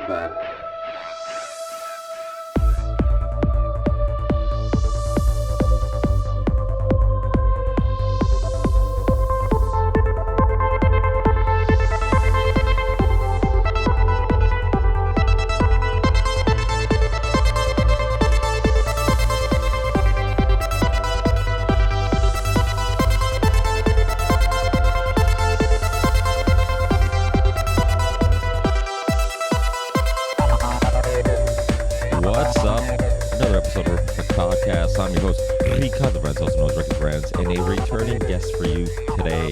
bad. What's up? Another episode of the podcast. I'm your host, Richard Fleming, also known as Ricky Brands, and a returning guest for you today.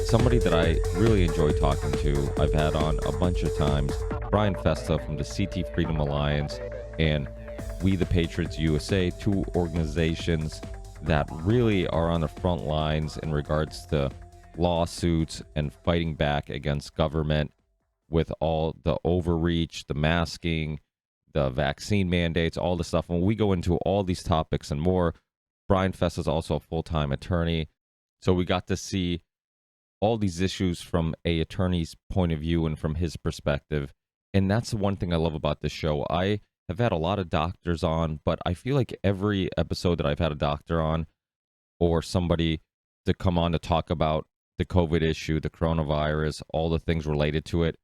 Somebody that I really enjoy talking to. I've had on a bunch of times. Brian Festa from the CT Freedom Alliance and We The Patriots USA, two organizations that really are on the front lines in regards to lawsuits and fighting back against government with all the overreach, the masking, the vaccine mandates, all the stuff. When we go into all these topics and more, Brian Festa is also a full-time attorney. So we got to see all these issues from a attorney's point of view and from his perspective. And that's the one thing I love about this show. I have had a lot of doctors on, but I feel like every episode that I've had a doctor on or somebody to come on to talk about the COVID issue, the coronavirus, all the things related to it,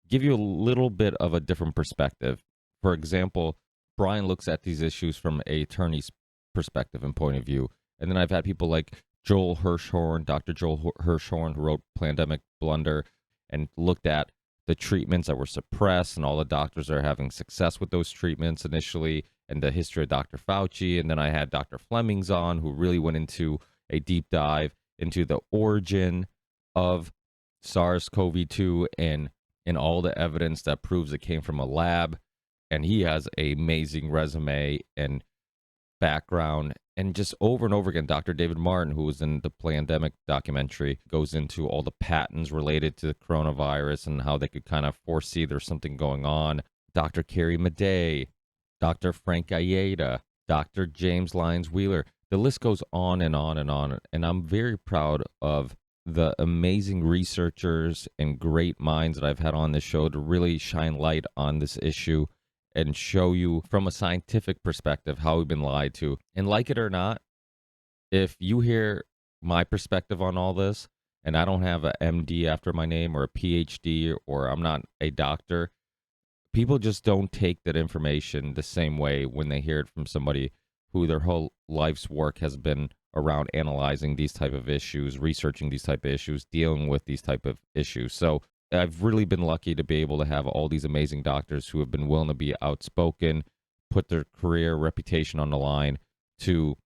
give you a little bit of a different perspective. For example, Brian looks at these issues from an attorney's perspective and point of view. And then I've had people like Joel Hirschhorn, Dr. Joel Hirschhorn, who wrote Pandemic Blunder and looked at the treatments that were suppressed and all the doctors are having success with those treatments initially and the history of Dr. Fauci. And then I had Dr. Fleming's on, who really went into a deep dive into the origin of SARS-CoV-2 and all the evidence that proves it came from a lab. And he has an amazing resume and background. And just over and over again, Dr. David Martin, who was in the Pandemic documentary, goes into all the patents related to the coronavirus and how they could kind of foresee there's something going on. Dr. Carrie Madej, Dr. Frank Ayeda, Dr. James Lyons Wheeler. The list goes on and on and on. And I'm very proud of the amazing researchers and great minds that I've had on this show to really shine light on this issue and show you from a scientific perspective how we've been lied to. And like it or not, if you hear my perspective on all this, and I don't have a MD after my name or a PhD or I'm not a doctor, people just don't take that information the same way when they hear it from somebody who their whole life's work has been around analyzing these type of issues, researching these type of issues, dealing with these type of issues. So I've really been lucky to be able to have all these amazing doctors who have been willing to be outspoken, put their career reputation on the line to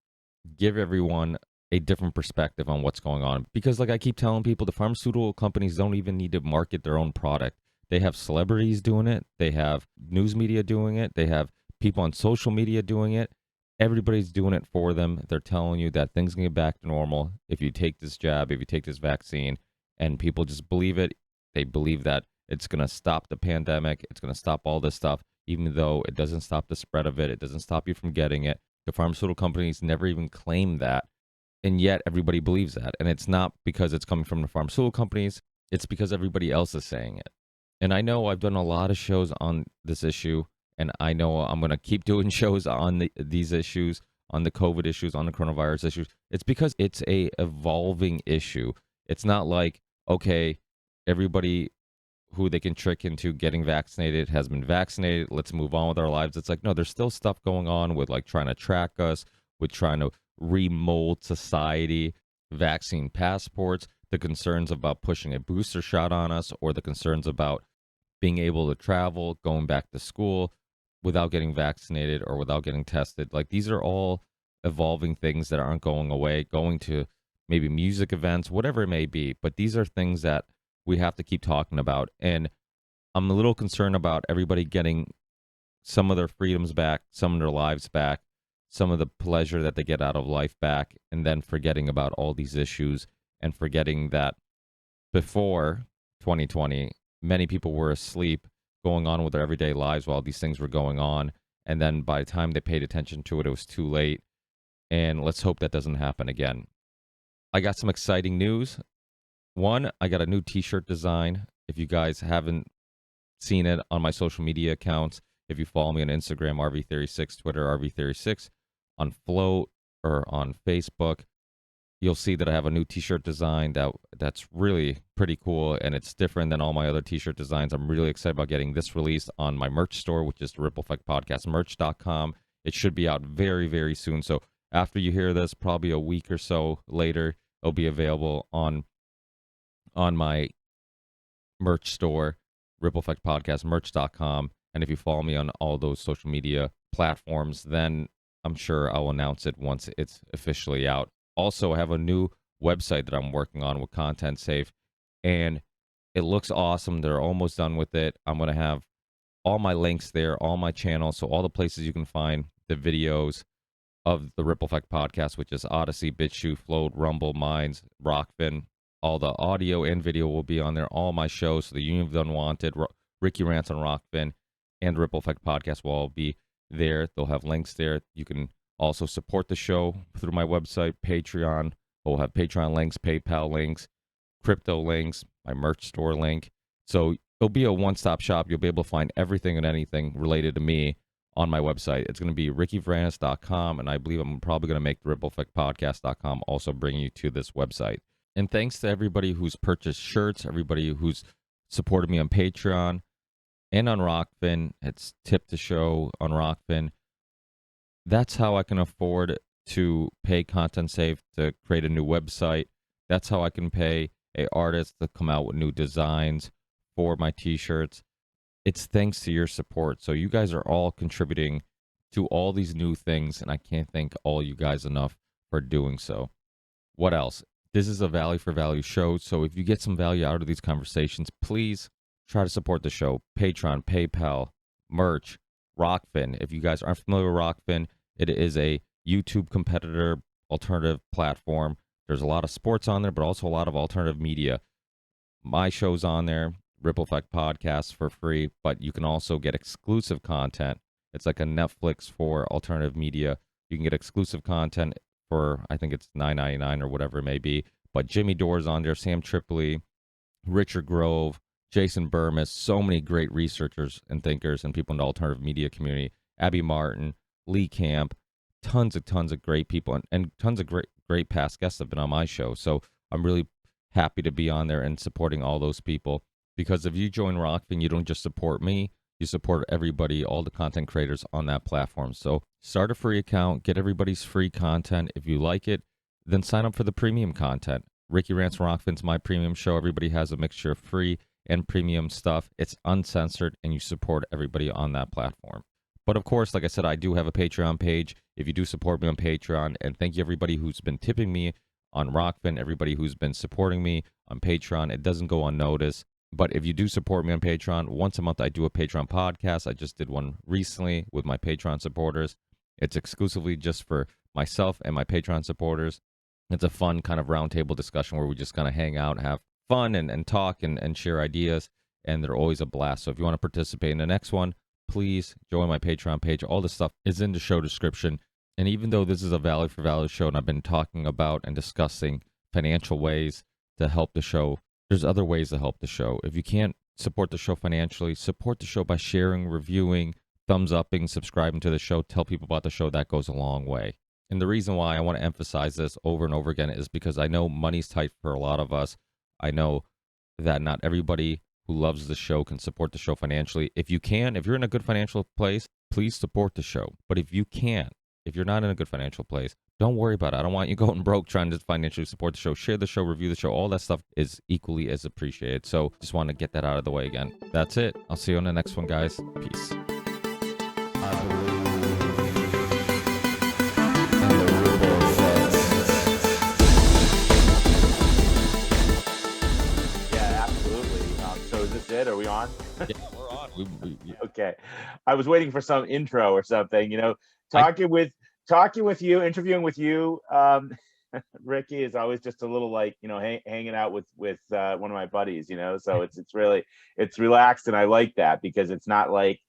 give everyone a different perspective on what's going on. Because like I keep telling people, the pharmaceutical companies don't even need to market their own product. They have celebrities doing it. They have news media doing it. They have people on social media doing it. Everybody's doing it for them. They're telling you that things can get back to normal if you take this jab, if you take this vaccine, and people just believe it. They believe that it's going to stop the pandemic. It's going to stop all this stuff, even though it doesn't stop the spread of it. It doesn't stop you from getting it. The pharmaceutical companies never even claim that. And yet everybody believes that. And it's not because it's coming from the pharmaceutical companies. It's because everybody else is saying it. And I know I've done a lot of shows on this issue. And I know I'm going to keep doing shows on these issues, on the COVID issues, on the coronavirus issues. It's because it's a evolving issue. It's not like, okay, everybody who they can trick into getting vaccinated has been vaccinated. Let's move on with our lives. It's like, no, there's still stuff going on with like trying to track us, with trying to remold society, vaccine passports, the concerns about pushing a booster shot on us, or the concerns about being able to travel, going back to school without getting vaccinated or without getting tested. Like these are all evolving things that aren't going away, going to maybe music events, whatever it may be. But these are things that we have to keep talking about. And I'm a little concerned about everybody getting some of their freedoms back, some of their lives back, some of the pleasure that they get out of life back, and then forgetting about all these issues and forgetting that before 2020, many people were asleep, going on with their everyday lives while these things were going on. And then by the time they paid attention to it, it was too late. And let's hope that doesn't happen again. I got some exciting news. One, I got a new t-shirt design. If you guys haven't seen it on my social media accounts. If you follow me on Instagram, RV36, Twitter, RV36, on Float or on Facebook, you'll see that I have a new t-shirt design that's really pretty cool, and it's different than all my other t-shirt designs. I'm really excited about getting this released on my merch store, which is the Ripple Effect Podcast merch.com. It should be out very, very soon. So after you hear this, probably a week or so later, it'll be available on my merch store, Ripple Effect Podcast merch.com. And if you follow me on all those social media platforms, then I'm sure I'll announce it once it's officially out. Also, I have a new website that I'm working on with Content Safe, and it looks awesome. They're almost done with it. I'm going to have all my links there, all my channels, so all the places you can find the videos of the Ripple Effect Podcast, which is Odyssey, BitChute, Float, Rumble, Minds, Rockfin. All the audio and video will be on there. All my shows, so the Union of the Unwanted, Ricky Rants on Rockfin, and Ripple Effect Podcast will all be there. They'll have links there. You can also support the show through my website, Patreon. We'll have Patreon links, PayPal links, crypto links, my merch store link. So it'll be a one-stop shop. You'll be able to find everything and anything related to me on my website. It's going to be rickyvranis.com, and I believe I'm probably going to make the rippleeffectpodcast.com also bring you to this website. And thanks to everybody who's purchased shirts, everybody who's supported me on Patreon and on Rockfin. It's tipped the show on Rockfin. That's how I can afford to pay Content Safe to create a new website. That's how I can pay an artist to come out with new designs for my t-shirts. It's thanks to your support. So you guys are all contributing to all these new things, and I can't thank all you guys enough for doing so. What else? This is a value for value show, so if you get some value out of these conversations, please try to support the show. Patreon, PayPal, merch, Rockfin. If you guys aren't familiar with Rockfin, it is a YouTube competitor alternative platform. There's a lot of sports on there, but also a lot of alternative media. My show's on there, Ripple Effect Podcast, for free, but you can also get exclusive content. It's like a Netflix for alternative media. You can get exclusive content for, I think it's $9.99 or whatever it may be. But Jimmy Dore's on there, Sam Tripoli, Richard Grove, Jason Burmis, so many great researchers and thinkers and people in the alternative media community. Abby Martin, Lee Camp, tons of great people, and tons of great past guests have been on my show. So I'm really happy to be on there and supporting all those people, because if you join Rockfin, you don't just support me, you support everybody, all the content creators on that platform. So start a free account, get everybody's free content. If you like it, then sign up for the premium content. Ricky Rants Rockfin's my premium show. Everybody has a mixture of free and premium stuff. It's uncensored, and you support everybody on that platform. But of course, like I said, I do have a Patreon page. If you do support me on Patreon, and thank you everybody who's been tipping me on Rockfin, everybody who's been supporting me on Patreon, it doesn't go unnoticed. But if you do support me on Patreon, once a month I do a Patreon podcast. I just did one recently with my Patreon supporters. It's exclusively just for myself and my Patreon supporters. It's a fun kind of roundtable discussion where we just kind of hang out, have fun, and talk and share ideas, and they're always a blast. So if you want to participate in the next one, please join my Patreon page. All the stuff is in the show description. And even though this is a value for value show, and I've been talking about and discussing financial ways to help the show, there's other ways to help the show. If you can't support the show financially, support the show by sharing, reviewing, thumbs upping, subscribing to the show. Tell people about the show. That goes a long way. And the reason why I want to emphasize this over and over again is because I know money's tight for a lot of us. I know that not everybody who loves the show can support the show financially. If you can, if you're in a good financial place, please support the show. But if you can't, if you're not in a good financial place, don't worry about it. I don't want you going broke trying to financially support the show. Share the show, review the show. All that stuff is equally as appreciated. So just want to get that out of the way again. That's it. I'll see you on the next one, guys. Peace. Yeah, absolutely. So is this it? Are we on? Yeah, we're on. Okay. I was waiting for some intro or something, talking with you, interviewing with you. Ricky is always just a little like, hanging out with one of my buddies, so it's relaxed. And I like that because it's not like,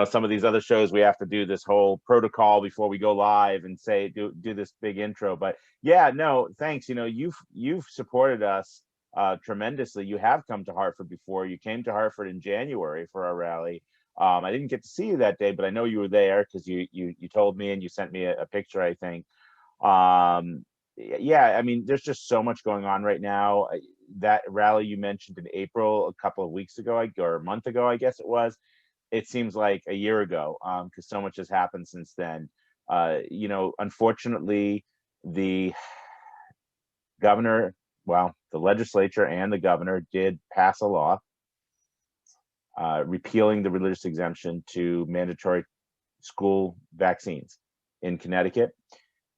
some of these other shows, we have to do this whole protocol before we go live and say, do this big intro. But yeah, no, thanks. You've supported us tremendously. You have come to Hartford before. You came to Hartford in January for our rally. I didn't get to see you that day, but I know you were there because you told me and you sent me a picture, I think. Yeah, I mean, there's just so much going on right now. That rally you mentioned in April, a couple of weeks ago, or a month ago, I guess it was. It seems like a year ago, because so much has happened since then. Unfortunately, the governor, well, the legislature and the governor did pass a law repealing the religious exemption to mandatory school vaccines in Connecticut.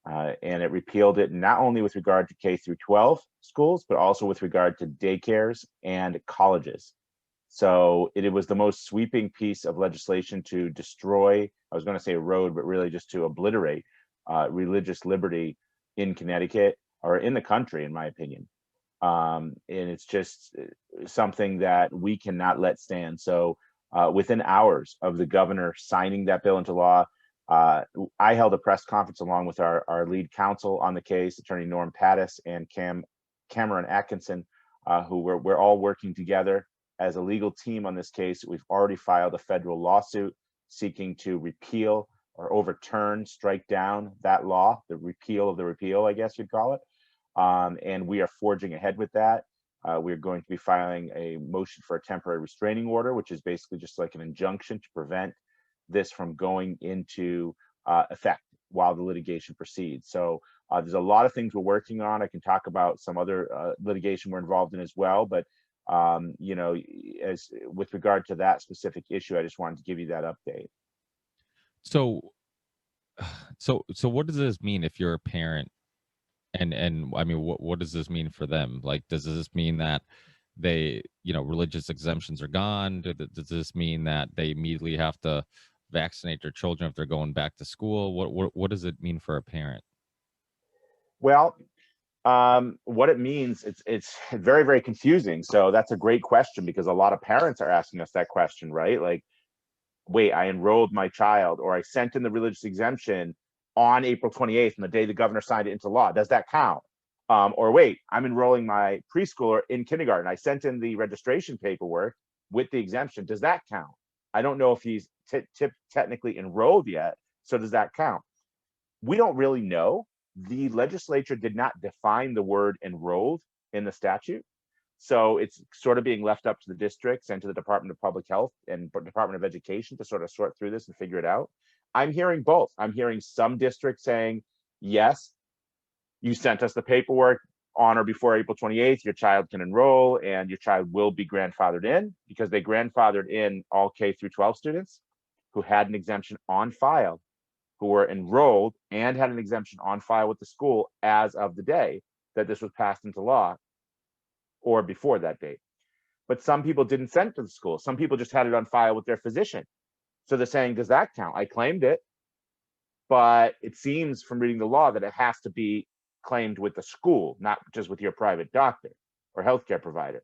And it repealed it not only with regard to K through 12 schools, but also with regard to daycares and colleges. So it was the most sweeping piece of legislation to destroy, I was going to say erode, but really just to obliterate religious liberty in Connecticut, or in the country, in my opinion. And it's just something that we cannot let stand. So within hours of the governor signing that bill into law, I held a press conference along with our lead counsel on the case, Attorney Norm Pattis and Cameron Atkinson, who we're all working together as a legal team on this case. We've already filed a federal lawsuit seeking to repeal or overturn, strike down that law, the repeal of the repeal, I guess you'd call it. And we are forging ahead with that. We're going to be filing a motion for a temporary restraining order, which is basically just like an injunction to prevent this from going into effect while the litigation proceeds. So there's a lot of things we're working on. I can talk about some other litigation we're involved in as well, but as with regard to that specific issue, I just wanted to give you that update. So what does this mean if you're a parent? And I mean, what does this mean for them? Like, does this mean that they, religious exemptions are gone? Does this mean that they immediately have to vaccinate their children if they're going back to school? What does it mean for a parent? Well, what it means, it's very, very confusing. So that's a great question, because a lot of parents are asking us that question, right? Like, wait, I enrolled my child, or I sent in the religious exemption on April 28th, and the day the governor signed it into law. Does that count? Or wait, I'm enrolling my preschooler in kindergarten. I sent in the registration paperwork with the exemption. Does that count? I don't know if he's technically enrolled yet. So does that count? We don't really know. The legislature did not define the word enrolled in the statute. So it's sort of being left up to the districts and to the Department of Public Health and Department of Education to sort of sort through this and figure it out. I'm hearing both. I'm hearing some districts saying, yes, you sent us the paperwork on or before April 28th, your child can enroll and your child will be grandfathered in, because they grandfathered in all K through 12 students who had an exemption on file, who were enrolled and had an exemption on file with the school as of the day that this was passed into law, or before that date. But some people didn't send it to the school. Some people just had it on file with their physician. So they're saying, does that count? I claimed it, but it seems from reading the law that it has to be claimed with the school, not just with your private doctor or healthcare provider.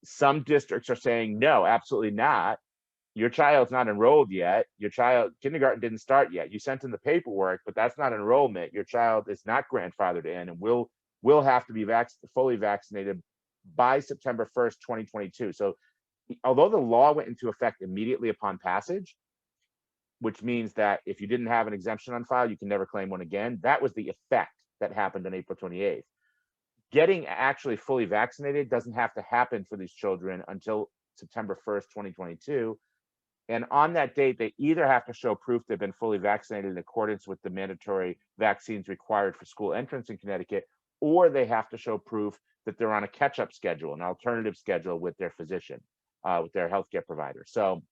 Some districts are saying, no, absolutely not. Your child's not enrolled yet. Your child, kindergarten didn't start yet. You sent in the paperwork, but that's not enrollment. Your child is not grandfathered in and will have to be fully vaccinated by September 1st, 2022. So although the law went into effect immediately upon passage, which means that if you didn't have an exemption on file, you can never claim one again. That was the effect that happened on April 28th. Getting actually fully vaccinated doesn't have to happen for these children until September 1st, 2022. And on that date, they either have to show proof they've been fully vaccinated in accordance with the mandatory vaccines required for school entrance in Connecticut, or they have to show proof that they're on a catch-up schedule, an alternative schedule with their physician, with their healthcare provider. So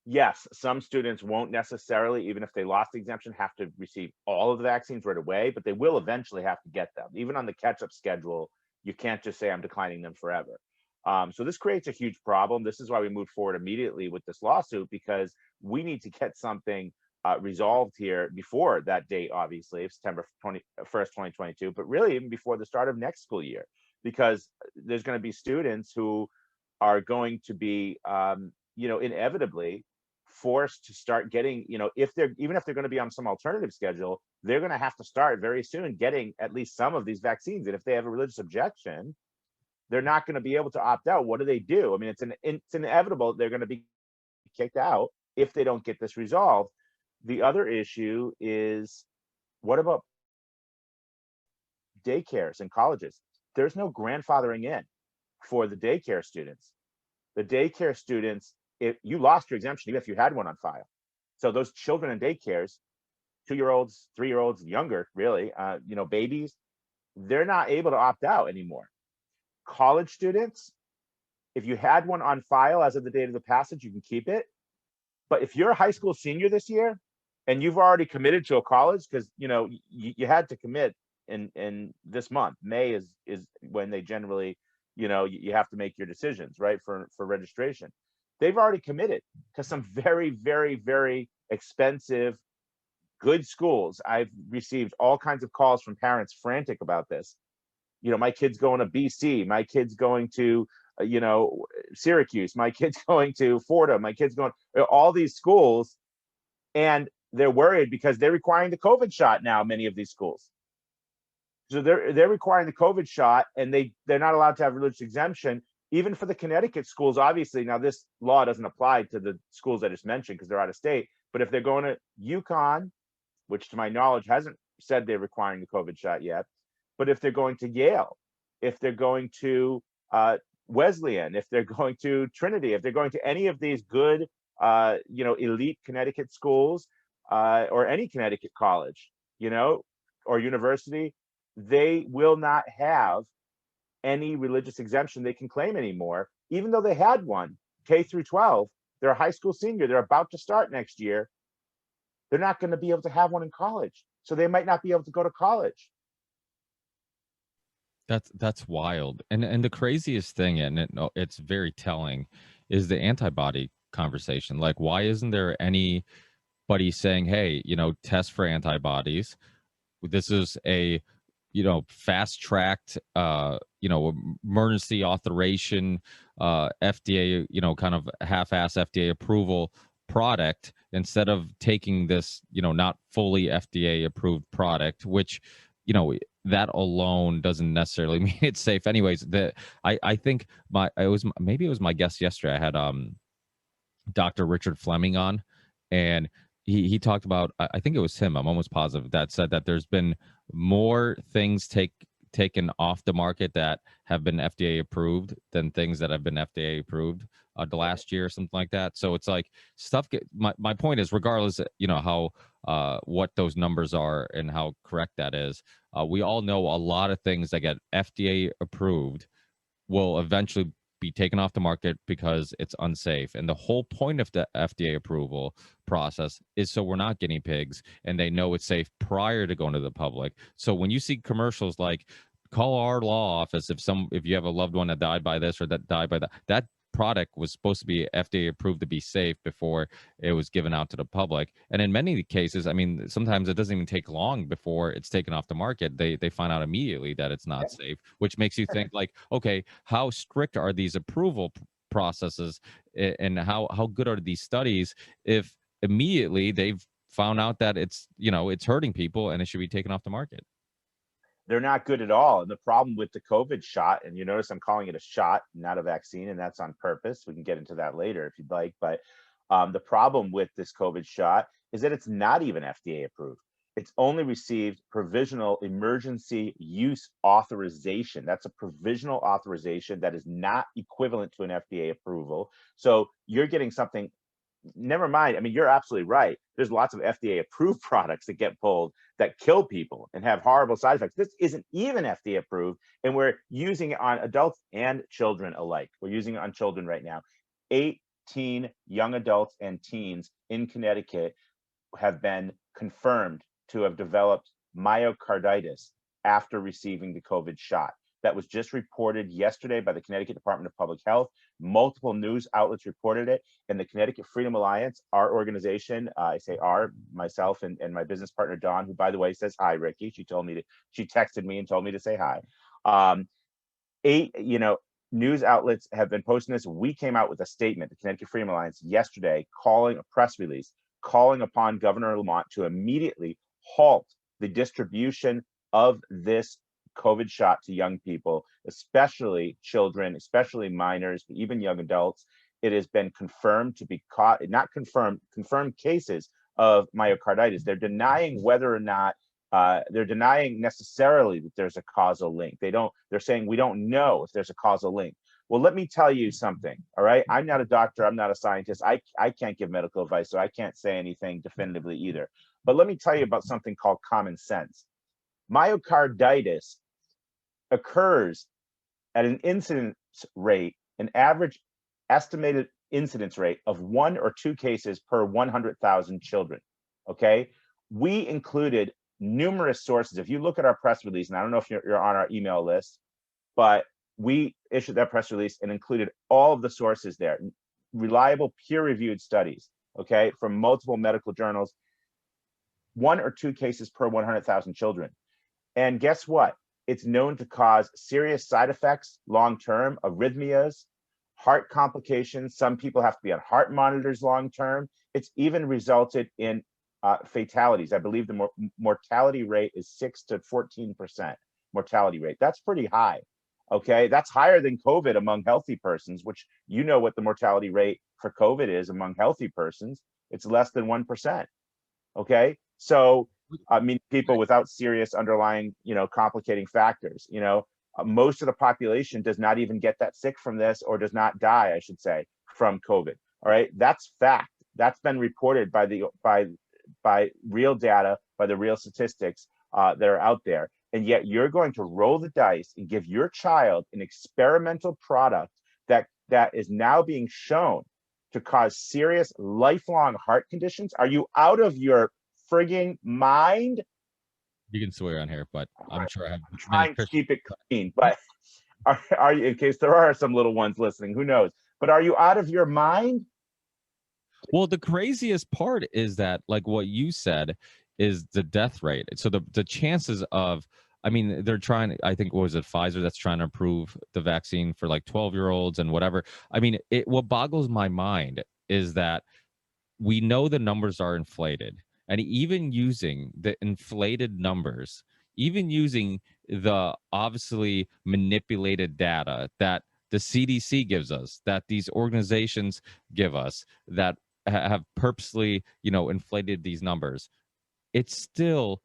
yes, some students won't necessarily, even if they lost the exemption, have to receive all of the vaccines right away, but they will eventually have to get them. Even on the catch-up schedule, you can't just say I'm declining them forever. So this creates a huge problem. This is why we moved forward immediately with this lawsuit, because we need to get something resolved here before that date, obviously, September 21st, 2022, but really even before the start of next school year, because there's going to be students who are going to be, inevitably forced to start getting, if they're going to be on some alternative schedule, they're going to have to start very soon getting at least some of these vaccines. And if they have a religious objection, they're not going to be able to opt out. What do? I mean, it's inevitable they're going to be kicked out if they don't get this resolved. The other issue is, what about daycares and colleges? There's no grandfathering in for the daycare students. The daycare students, if you lost your exemption, even if you had one on file. So those children in daycares, 2-year-olds, 3-year-olds, younger, really, babies, they're not able to opt out anymore. College students, if you had one on file as of the date of the passage, you can keep it. But if you're a high school senior this year and you've already committed to a college, because you had to commit in this month, May is when they generally, you have to make your decisions, right, for registration. They've already committed to some very, very, very expensive, good schools. I've received all kinds of calls from parents frantic about this. My kid's going to BC, my kid's going to Syracuse, my kid's going to Fordham, my kid's going all these schools, and they're worried because they're requiring the COVID shot now, many of these schools. So they're requiring the COVID shot, and they're not allowed to have religious exemption, even for the Connecticut schools. Obviously, now this law doesn't apply to the schools I just mentioned because they're out of state. But if they're going to UConn, which to my knowledge hasn't said they're requiring the COVID shot yet, but if they're going to Yale, if they're going to Wesleyan, if they're going to Trinity, if they're going to any of these good, elite Connecticut schools, or any Connecticut college, or university, they will not have any religious exemption they can claim anymore, even though they had one K through 12. They're a high school senior. They're about to start next year. They're not going to be able to have one in college. So they might not be able to go to college. That's wild. And the craziest thing, and it's very telling, is the antibody conversation. Like, why isn't there anybody saying, hey, test for antibodies? This is a fast-tracked emergency authorization, FDA, kind of half-ass FDA approval product, instead of taking this not fully FDA approved product, which that alone doesn't necessarily mean it's safe anyways. I think it was my guest yesterday. I had Dr. Richard Fleming on, and he talked about, I think it was him, I'm almost positive, that said that there's been more things taken off the market that have been FDA approved than things that have been FDA approved the last year or something like that. So it's like stuff my point is, regardless how what those numbers are and how correct that is, we all know a lot of things that get FDA approved will eventually be taken off the market because it's unsafe. And the whole point of the FDA approval process is so we're not guinea pigs, and they know it's safe prior to going to the public. So when you see commercials like, call our law office if you have a loved one that died by this or that died by that product was supposed to be FDA approved to be safe before it was given out to the public. And in many cases, I mean, sometimes it doesn't even take long before it's taken off the market. They find out immediately that it's not safe, which makes you think like, okay, how strict are these approval processes, and how good are these studies if immediately they've found out that it's hurting people and it should be taken off the market? They're not good at all. And the problem with the COVID shot, and you notice I'm calling it a shot, not a vaccine, and that's on purpose. We can get into that later if you'd like. But the problem with this COVID shot is that it's not even FDA approved. It's only received provisional emergency use authorization. That's a provisional authorization that is not equivalent to an FDA approval. So you're getting something. Never mind. I mean, you're absolutely right. There's lots of FDA approved products that get pulled that kill people and have horrible side effects. This isn't even FDA approved, and we're using it on adults and children alike. We're using it on children right now. 18 young adults and teens in Connecticut have been confirmed to have developed myocarditis after receiving the COVID shot. That was just reported yesterday by the Connecticut Department of Public Health. Multiple news outlets reported it, and the Connecticut Freedom Alliance, our organization, I say our, myself and my business partner Dawn, who by the way says hi, Ricky. She texted me and told me to say hi. news outlets have been posting this. We came out with a statement, the Connecticut Freedom Alliance, yesterday, calling a press release, calling upon Governor Lamont to immediately halt the distribution of this COVID shot to young people, especially children, especially minors, even young adults. It has been confirmed to be not confirmed cases of myocarditis. They're denying whether or not they're denying necessarily that there's a causal link. They're saying we don't know if there's a causal link. Well, let me tell you something. All right. I'm not a doctor. I'm not a scientist. I can't give medical advice, so I can't say anything definitively either. But let me tell you about something called common sense. Myocarditis occurs at an incidence rate, an average estimated incidence rate of 1 or 2 cases per 100,000 children. Okay. We included numerous sources. If you look at our press release, and I don't know if you're on our email list, but we issued that press release and included all of the sources there, reliable peer-reviewed studies, okay, from multiple medical journals, 1 or 2 cases per 100,000 children. And guess what? It's known to cause serious side effects, long-term, arrhythmias, heart complications. Some people have to be on heart monitors long-term. It's even resulted in fatalities. I believe the mortality rate is 6 to 14% mortality rate. That's pretty high. Okay, that's higher than COVID among healthy persons, which you know what the mortality rate for COVID is among healthy persons. It's less than 1%. Okay, so I mean, people without serious underlying, complicating factors. Most of the population does not even get that sick from this, or does not die, I should say, from COVID. All right, that's fact. That's been reported by real data, by the real statistics that are out there. And yet you're going to roll the dice and give your child an experimental product that is now being shown to cause serious lifelong heart conditions. Are you out of your frigging mind? You can swear on here, but I'm sure I have. I'm trying to keep it clean, but are you, in case there are some little ones listening, who knows? But are you out of your mind? Well, the craziest part is that, like what you said, is the death rate. So the chances of, I mean, they're trying, I think, what was it, Pfizer that's trying to approve the vaccine for like 12-year-olds and whatever. I mean, what boggles my mind is that we know the numbers are inflated. And even using the inflated numbers, even using the obviously manipulated data that the CDC gives us, that these organizations give us, that have purposely, inflated these numbers, it's still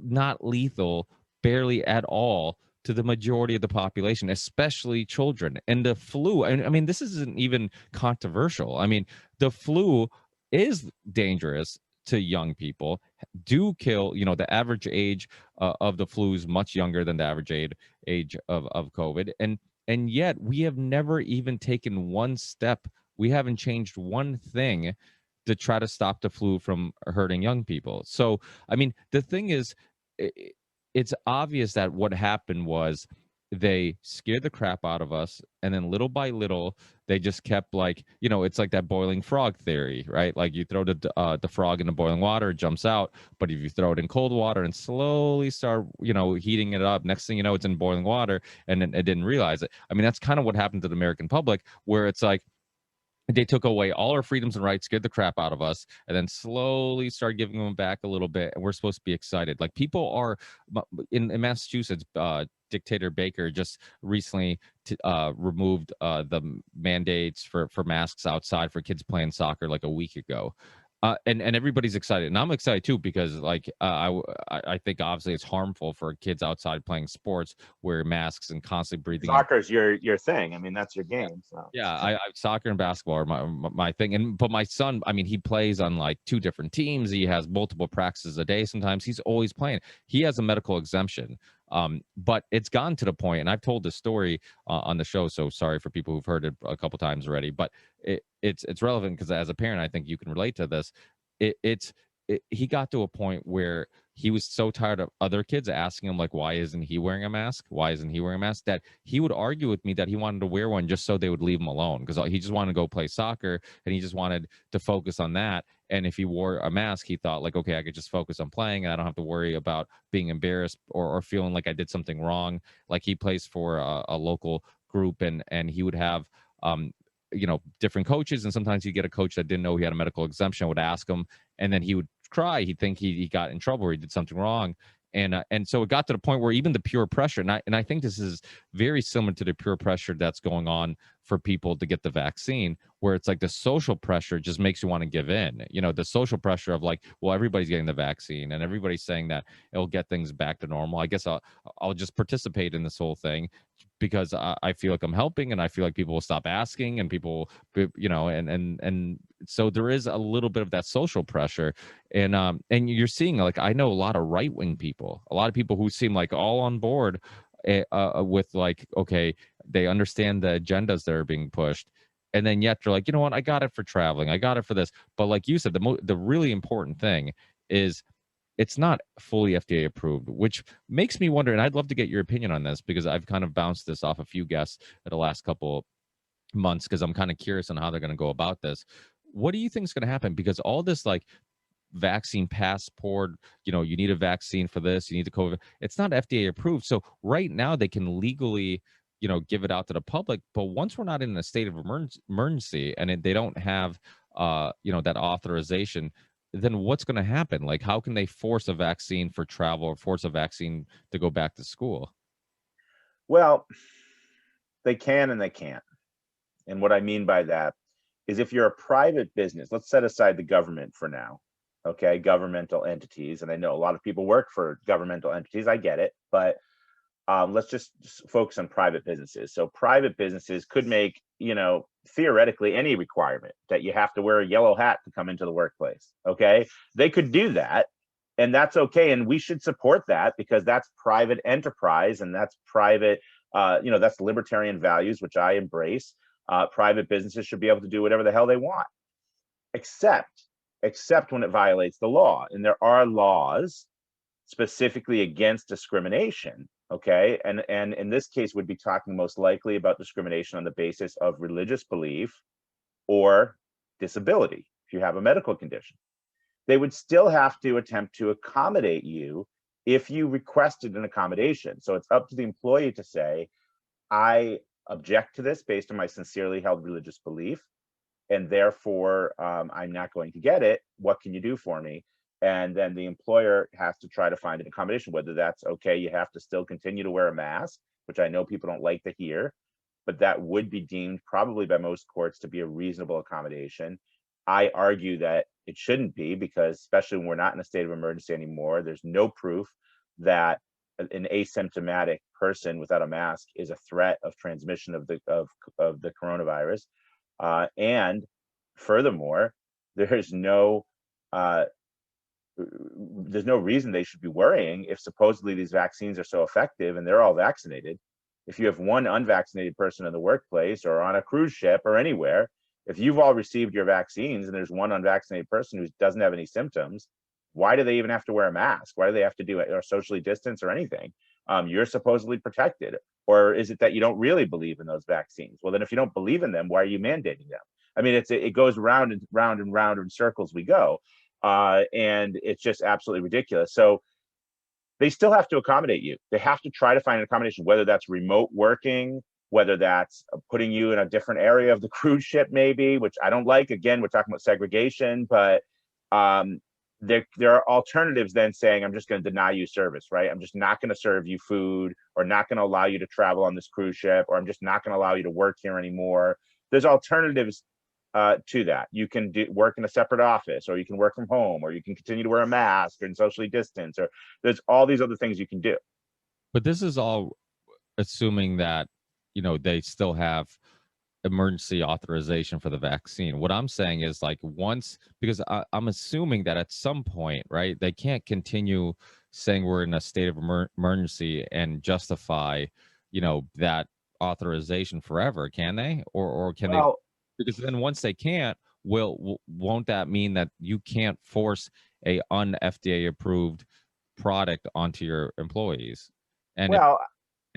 not lethal, barely at all, to the majority of the population, especially children. And the flu, I mean, this isn't even controversial. I mean, the flu is dangerous to young people, do kill, the average age of the flu is much younger than the average age of COVID. And yet we have never even taken one step. We haven't changed one thing to try to stop the flu from hurting young people. So, I mean, the thing is, it's obvious that what happened was they scared the crap out of us, and then little by little they just kept, like, it's like that boiling frog theory, right? Like, you throw the frog in the boiling water, it jumps out, but if you throw it in cold water and slowly start heating it up, next thing you know, it's in boiling water, and then it didn't realize it. I mean, that's kind of what happened to the American public, where it's like they took away all our freedoms and rights, scared the crap out of us, and then slowly started giving them back a little bit. And we're supposed to be excited. Like, people are in Massachusetts. Dictator Baker just recently removed the mandates for masks outside for kids playing soccer like a week ago. And everybody's excited, and I'm excited too, because like I think obviously it's harmful for kids outside playing sports, wear masks and constantly breathing. Soccer's your thing. I mean, that's your game. So yeah, I soccer and basketball are my thing. But my son, I mean, he plays on like 2 different teams. He has multiple practices a day. Sometimes he's always playing. He has a medical exemption. But it's gotten to the point, and I've told this story on the show, so sorry for people who've heard it a couple times already, but it's relevant because as a parent, I think you can relate to this. He got to a point where he was so tired of other kids asking him, like, why isn't he wearing a mask? Why isn't he wearing a mask? That he would argue with me that he wanted to wear one just so they would leave him alone, because he just wanted to go play soccer and he just wanted to focus on that. And if he wore a mask, he thought, like, okay, I could just focus on playing and I don't have to worry about being embarrassed or feeling like I did something wrong. Like, he plays for a local group, and he would have different coaches, and sometimes you get a coach that didn't know he had a medical exemption, would ask him, and then he would cry. He'd think he got in trouble or he did something wrong. And so it got to the point where even the peer pressure, and I think this is very similar to the peer pressure that's going on for people to get the vaccine, where it's like the social pressure just makes you want to give in. The social pressure of like, well, everybody's getting the vaccine and everybody's saying that it'll get things back to normal. I guess I'll just participate in this whole thing because I feel like I'm helping, and I feel like people will stop asking, and people, and so there is a little bit of that social pressure, and you're seeing, like, I know a lot of right wing people, a lot of people who seem like all on board with, like, okay, they understand the agendas that are being pushed, and then yet they're like, you know what, I got it for traveling, I got it for this, but like you said, the really important thing is it's not fully FDA approved, which makes me wonder, and I'd love to get your opinion on this because I've kind of bounced this off a few guests in the last couple months because I'm kind of curious on how they're going to go about this. What do you think is going to happen? Because all this, like, vaccine passport, you need a vaccine for this, you need the COVID, it's not FDA approved. So right now they can legally, give it out to the public. But once we're not in a state of emergency and they don't have, that authorization, then what's going to happen? Like, how can they force a vaccine for travel or force a vaccine to go back to school? Well, they can and they can't. And what I mean by that is, if you're a private business, let's set aside the government for now, okay, governmental entities. And I know a lot of people work for governmental entities. I get it. But let's just focus on private businesses. So private businesses could make, theoretically, any requirement that you have to wear a yellow hat to come into the workplace. Okay. They could do that, and that's okay. And we should support that because that's private enterprise, and that's private, that's libertarian values, which I embrace. Private businesses should be able to do whatever the hell they want, except when it violates the law. And there are laws specifically against discrimination. Okay. And in this case, would be talking most likely about discrimination on the basis of religious belief or disability. If you have a medical condition, they would still have to attempt to accommodate you if you requested an accommodation. So it's up to the employee to say, I object to this based on my sincerely held religious belief, and therefore I'm not going to get it. What can you do for me? And then the employer has to try to find an accommodation, whether that's, okay, you have to still continue to wear a mask, which I know people don't like to hear, but that would be deemed probably by most courts to be a reasonable accommodation. I argue that it shouldn't be, because especially when we're not in a state of emergency anymore, there's no proof that an asymptomatic person without a mask is a threat of transmission of the coronavirus. And furthermore, there's no reason they should be worrying if supposedly these vaccines are so effective and they're all vaccinated. If you have one unvaccinated person in the workplace or on a cruise ship or anywhere, if you've all received your vaccines and there's one unvaccinated person who doesn't have any symptoms, why do they even have to wear a mask? Why do they have to do it or socially distance or anything? You're supposedly protected. Or is it that you don't really believe in those vaccines? Well, then if you don't believe in them, why are you mandating them? I mean, it goes round and round and round in circles we go. And it's just absolutely ridiculous. So they still have to accommodate you. They have to try to find an accommodation, whether that's remote working, whether that's putting you in a different area of the cruise ship, maybe, which I don't like. Again, we're talking about segregation, but there are alternatives then saying, I'm just going to deny you service, right? I'm just not going to serve you food, or not going to allow you to travel on this cruise ship, or I'm just not going to allow you to work here anymore. There's alternatives to that. You can work in a separate office, or you can work from home, or you can continue to wear a mask and socially distance, or there's all these other things you can do. But this is all assuming that, they still have emergency authorization for the vaccine. What I'm saying is, like, once, because I'm assuming that at some point, right, they can't continue saying we're in a state of emergency and justify, that authorization forever, can they? Or can they? Because then once they can't, won't that mean that you can't force a un-FDA approved product onto your employees? And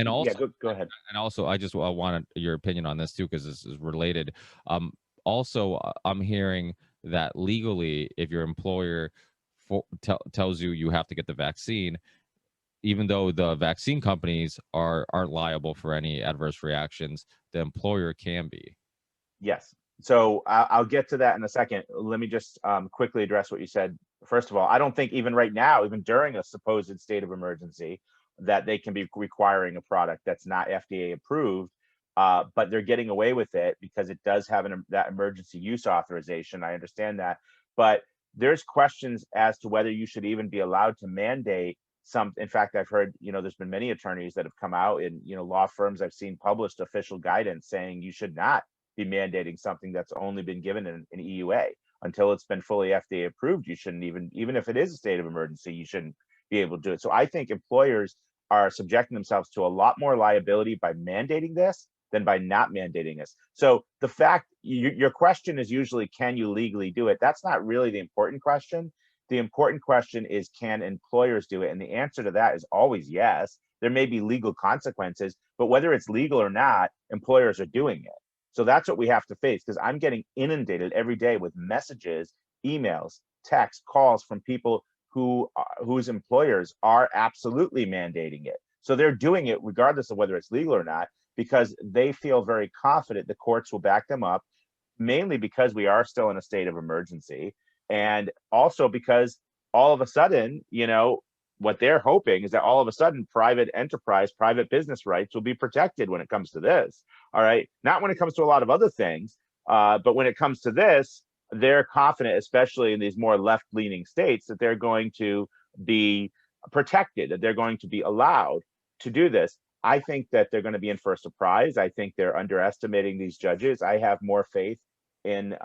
and also, yeah, go ahead. And also, I wanted your opinion on this too, because this is related. Also, I'm hearing that legally, if your employer tells you have to get the vaccine, even though the vaccine companies aren't liable for any adverse reactions, the employer can be. Yes. So I'll get to that in a second. Let me just quickly address what you said. First of all, I don't think even right now, even during a supposed state of emergency, that they can be requiring a product that's not FDA approved. But they're getting away with it because it does have that emergency use authorization. I understand that. But there's questions as to whether you should even be allowed to mandate some. In fact, I've heard, there's been many attorneys that have come out in, law firms I've seen published official guidance saying you should not be mandating something that's only been given in an EUA until it's been fully FDA approved. You shouldn't even if it is a state of emergency, you shouldn't be able to do it. So I think employers are subjecting themselves to a lot more liability by mandating this than by not mandating this. So the fact your question is usually, can you legally do it? That's not really the important question. The important question is, can employers do it? And the answer to that is always yes. There may be legal consequences, but whether it's legal or not, employers are doing it. So that's what we have to face, because I'm getting inundated every day with messages, emails, texts, calls from people whose employers are absolutely mandating it. So they're doing it regardless of whether it's legal or not, because they feel very confident the courts will back them up, mainly because we are still in a state of emergency. And also because all of a sudden, what they're hoping is that all of a sudden private enterprise, private business rights will be protected when it comes to this. All right. Not when it comes to a lot of other things, but when it comes to this, they're confident, especially in these more left-leaning states, that they're going to be protected, that they're going to be allowed to do this. I think that they're going to be in for a surprise. I think they're underestimating these judges. I have more faith in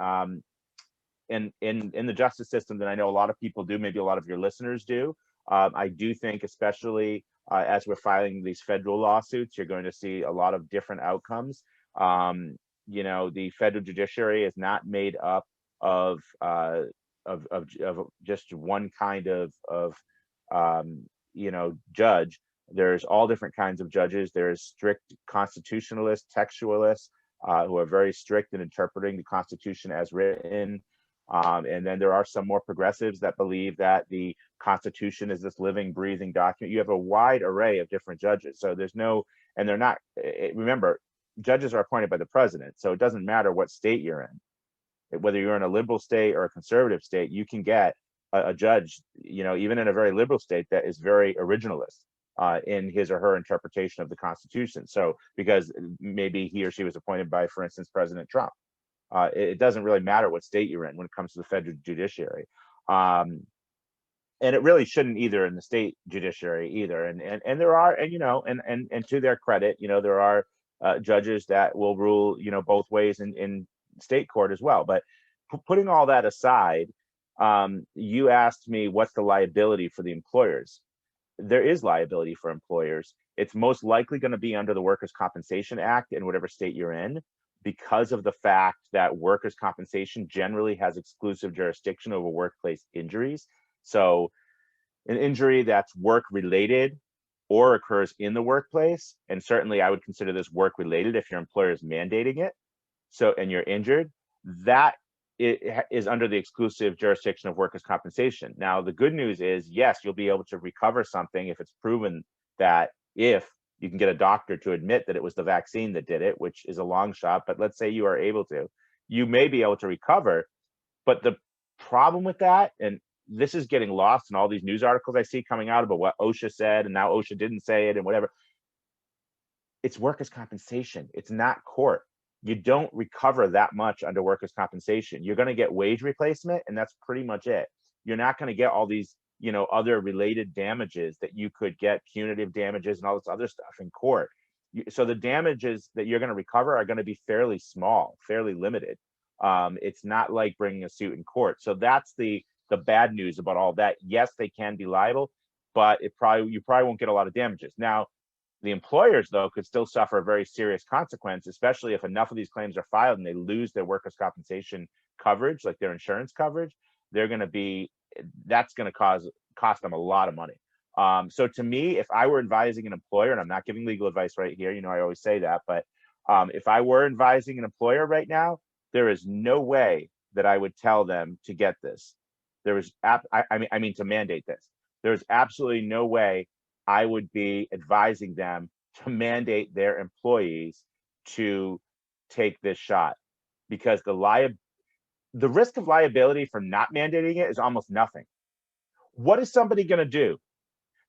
the justice system than I know a lot of people do. Maybe a lot of your listeners do. I do think, especially as we're filing these federal lawsuits, you're going to see a lot of different outcomes. The federal judiciary is not made up of just one kind of judge. There's all different kinds of judges. There's strict constitutionalists, textualists, who are very strict in interpreting the Constitution as written. And then there are some more progressives that believe that the Constitution is this living, breathing document. You have a wide array of different judges. So and they're not, remember, judges are appointed by the president. So it doesn't matter what state you're in. Whether you're in a liberal state or a conservative state, you can get a judge, even in a very liberal state, that is very originalist in his or her interpretation of the Constitution. So because maybe he or she was appointed by, for instance, President Trump. It doesn't really matter what state you're in when it comes to the federal judiciary. And it really shouldn't either in the state judiciary either. And there are, and to their credit, there are judges that will rule, both ways in state court as well. But putting all that aside, you asked me what's the liability for the employers. There is liability for employers. It's most likely going to be under the Workers' Compensation Act in whatever state you're in, because of the fact that workers' compensation generally has exclusive jurisdiction over workplace injuries. So an injury that's work-related or occurs in the workplace, and certainly I would consider this work-related if your employer is mandating it, and you're injured, that it is under the exclusive jurisdiction of workers' compensation. Now, the good news is, yes, you'll be able to recover something if it's proven that, if you can get a doctor to admit that it was the vaccine that did it, which is a long shot, but let's say you are able to, you may be able to recover. But the problem with that, and this is getting lost in all these news articles I see coming out about what OSHA said, and now OSHA didn't say it and whatever. It's workers' compensation. It's not court. You don't recover that much under workers' compensation. You're going to get wage replacement, and that's pretty much it. You're not going to get all these other related damages that you could get, punitive damages and all this other stuff in court. So the damages that you're going to recover are going to be fairly small, fairly limited. It's not like bringing a suit in court. So that's the bad news about all that. Yes, they can be liable, but you probably won't get a lot of damages. Now, the employers, though, could still suffer a very serious consequence, especially if enough of these claims are filed and they lose their workers' compensation coverage, like their insurance coverage. That's going to cost them a lot of money. So to me, if I were advising an employer, and I'm not giving legal advice right here, I always say that, but if I were advising an employer right now, there is no way that I would tell them to get this. To mandate this. There's absolutely no way I would be advising them to mandate their employees to take this shot, because the risk of liability for not mandating it is almost nothing. What is somebody going to do?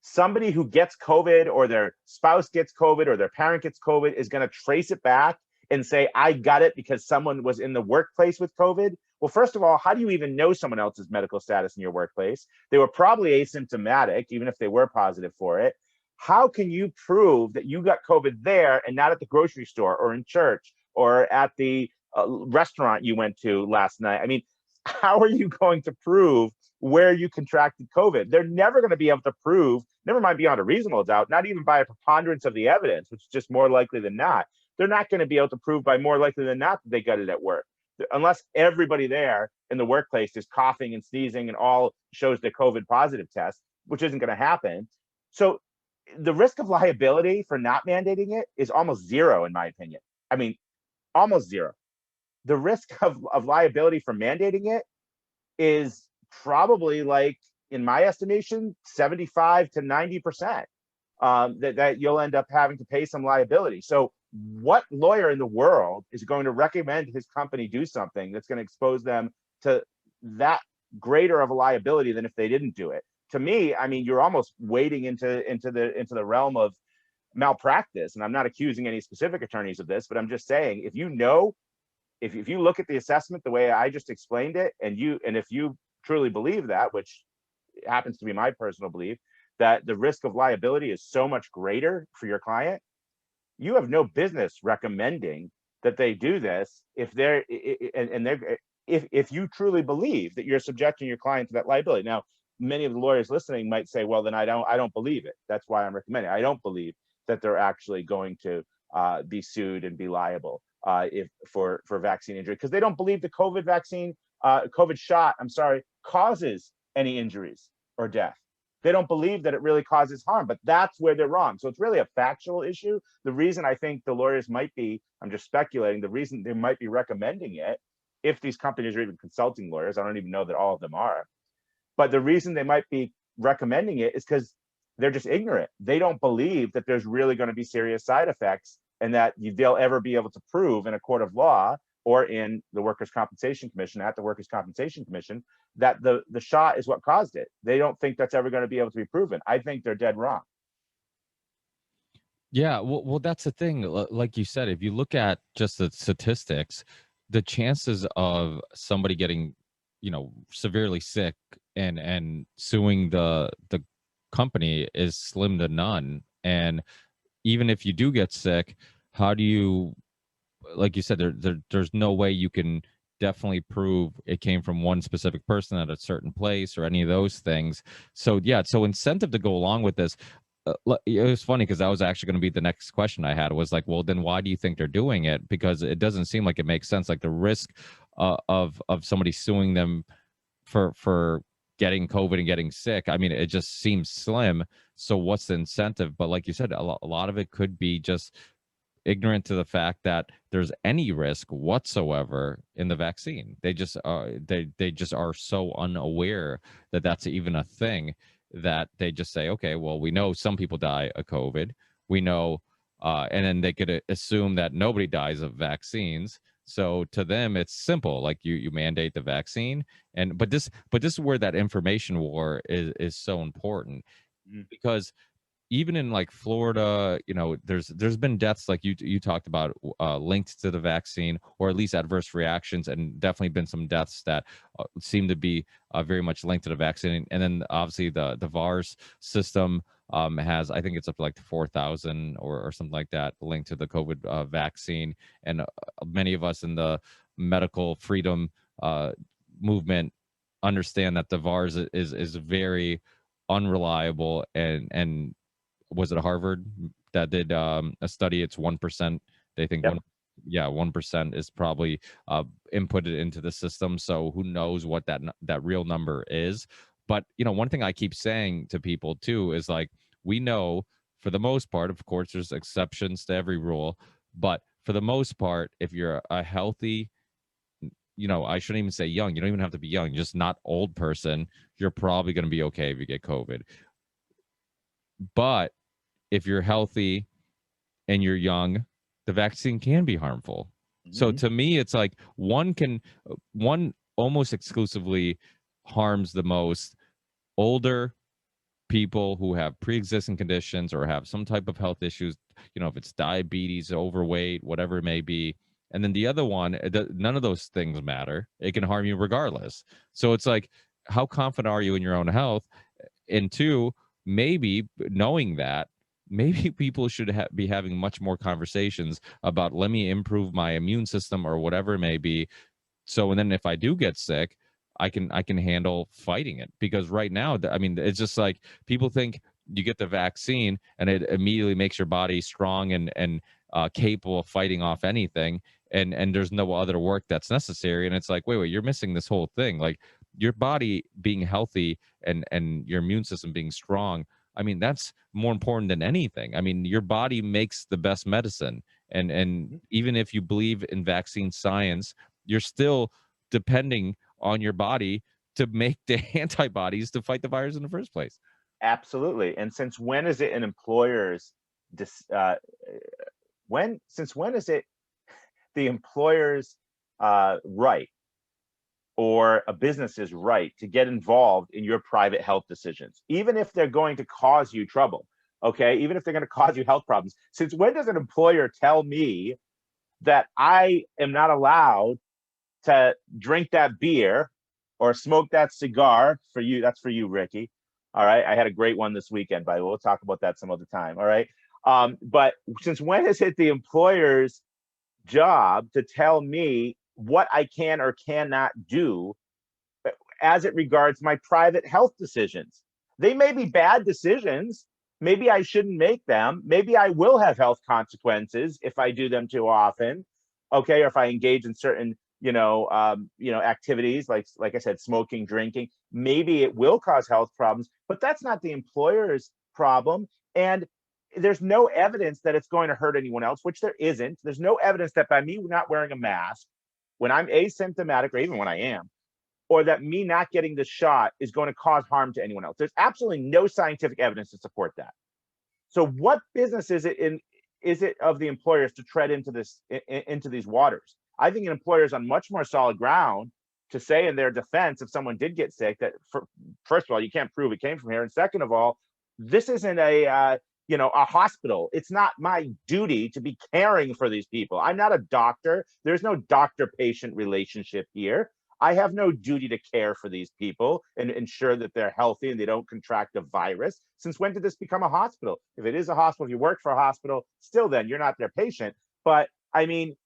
Somebody who gets COVID, or their spouse gets COVID, or their parent gets COVID, is going to trace it back and say, I got it because someone was in the workplace with COVID. Well, first of all, how do you even know someone else's medical status in your workplace? They were probably asymptomatic, even if they were positive for it. How can you prove that you got COVID there and not at the grocery store, or in church, or at the restaurant you went to last night? I mean, how are you going to prove where you contracted COVID? They're never going to be able to prove, never mind beyond a reasonable doubt, not even by a preponderance of the evidence, which is just more likely than not. They're not going to be able to prove by more likely than not that they got it at work, unless everybody there in the workplace is coughing and sneezing and all shows the COVID positive test, which isn't going to happen. So the risk of liability for not mandating it is almost zero, in my opinion. I mean, almost zero. The risk of liability for mandating it is probably, like, in my estimation, 75 to 90%, that you'll end up having to pay some liability. So what lawyer in the world is going to recommend his company do something that's going to expose them to that greater of a liability than if they didn't do it? To me, I mean, you're almost wading into the realm of malpractice. And I'm not accusing any specific attorneys of this, but I'm just saying, if you know, if you look at the assessment the way I just explained it, and if you truly believe that, which happens to be my personal belief, that the risk of liability is so much greater for your client, you have no business recommending that they do this if if you truly believe that you're subjecting your client to that liability. Now, many of the lawyers listening might say, well, then I don't believe it. That's why I'm recommending. I don't believe that they're actually going to be sued and be liable if for vaccine injury, because they don't believe the COVID shot, causes any injuries or death. They don't believe that it really causes harm, but that's where they're wrong. So it's really a factual issue. The reason I think the lawyers might be, I'm just speculating, the reason they might be recommending it, if these companies are even consulting lawyers, I don't even know that all of them are, but the reason they might be recommending it is because they're just ignorant. They don't believe that there's really going to be serious side effects, and that they'll ever be able to prove in a court of law or in the Workers' Compensation Commission, at the Workers' Compensation Commission, that the shot is what caused it. They don't think that's ever going to be able to be proven. I think they're dead wrong. Yeah, well, that's the thing. Like you said, if you look at just the statistics, the chances of somebody getting, severely sick and suing the company is slim to none. And even if you do get sick, how do you, like you said, there's no way you can definitely prove it came from one specific person at a certain place or any of those things. So yeah, so incentive to go along with this. It was funny because that was actually going to be the next question I had, was like, well, then why do you think they're doing it? Because it doesn't seem like it makes sense. Like the risk of somebody suing them for getting COVID and getting sick, I mean, it just seems slim. So what's the incentive? But like you said, a lot of it could be just ignorant to the fact that there's any risk whatsoever in the vaccine. They just they just are so unaware that that's even a thing, that they just say, okay, well, we know some people die of COVID, we know, and then they could assume that nobody dies of vaccines. So to them, it's simple. Like you mandate the vaccine, but this is where that information war is so important, because even in like Florida, there's been deaths like you talked about, linked to the vaccine, or at least adverse reactions, and definitely been some deaths that seem to be very much linked to the vaccine. And then obviously the VARS system has, I think it's up to like 4,000 or something like that, linked to the COVID vaccine. And many of us in the medical freedom movement understand that the VARS is very unreliable, and was it Harvard that did a study? It's 1%. They think, Yep. 1% is probably inputted into the system. So who knows what that real number is? But one thing I keep saying to people too is, like, we know for the most part, of course, there's exceptions to every rule, but for the most part, if you're a healthy, I shouldn't even say young. You don't even have to be young, just not old person, you're probably going to be okay if you get COVID. But if you're healthy and you're young, the vaccine can be harmful. So to me, it's like one almost exclusively harms the most older people who have pre-existing conditions or have some type of health issues, if it's diabetes, overweight, whatever it may be. And then the other one, none of those things matter. It can harm you regardless. So it's like, how confident are you in your own health? And two, maybe knowing that, maybe people should be having much more conversations about, let me improve my immune system or whatever it may be. So, and then if I do get sick, I can handle fighting it. Because right now, I mean, it's just like people think you get the vaccine and it immediately makes your body strong and capable of fighting off anything. And there's no other work that's necessary. And it's like, wait, you're missing this whole thing. Like your body being healthy and your immune system being strong. I mean, that's more important than anything. I mean, your body makes the best medicine. And even if you believe in vaccine science, you're still depending on your body to make the antibodies to fight the virus in the first place. Absolutely. And since when is it an employer's since when is it the employer's right or a business's right to get involved in your private health decisions, even if they're going to cause you trouble? Okay, even if they're going to cause you health problems. Since when does an employer tell me that I am not allowed to drink that beer or smoke that cigar? For you, that's for you, Ricky. All right, I had a great one this weekend, by the way. We'll talk about that some other time. All right, but since when is it the employer's job to tell me what I can or cannot do as it regards my private health decisions? They may be bad decisions. Maybe I shouldn't make them. Maybe I will have health consequences if I do them too often. Okay, or if I engage in certain activities like I said, smoking, drinking. Maybe it will cause health problems, but that's not the employer's problem. And there's no evidence that it's going to hurt anyone else, which there isn't. There's no evidence that by me not wearing a mask when I'm asymptomatic, or even when I am, or that me not getting the shot is going to cause harm to anyone else. There's absolutely no scientific evidence to support that. So what business is it of the employers to tread into these waters? I think an employer is on much more solid ground to say in their defense, if someone did get sick, that first of all, you can't prove it came from here, and second of all, this isn't a hospital. It's not my duty to be caring for these people. I'm not a doctor. There's no doctor-patient relationship here. I have no duty to care for these people and ensure that they're healthy and they don't contract a virus. Since when did this become a hospital? If it is a hospital, if you work for a hospital, still then you're not their patient. But I mean,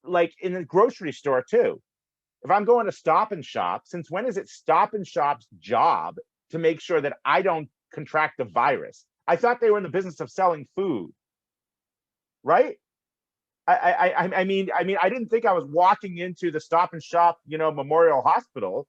like in the grocery store too, if I'm going to Stop and Shop, since when is it Stop and Shop's job to make sure that I don't contract the virus? I thought they were in the business of selling food, right? I mean, I didn't think I was walking into the Stop and Shop, Memorial Hospital,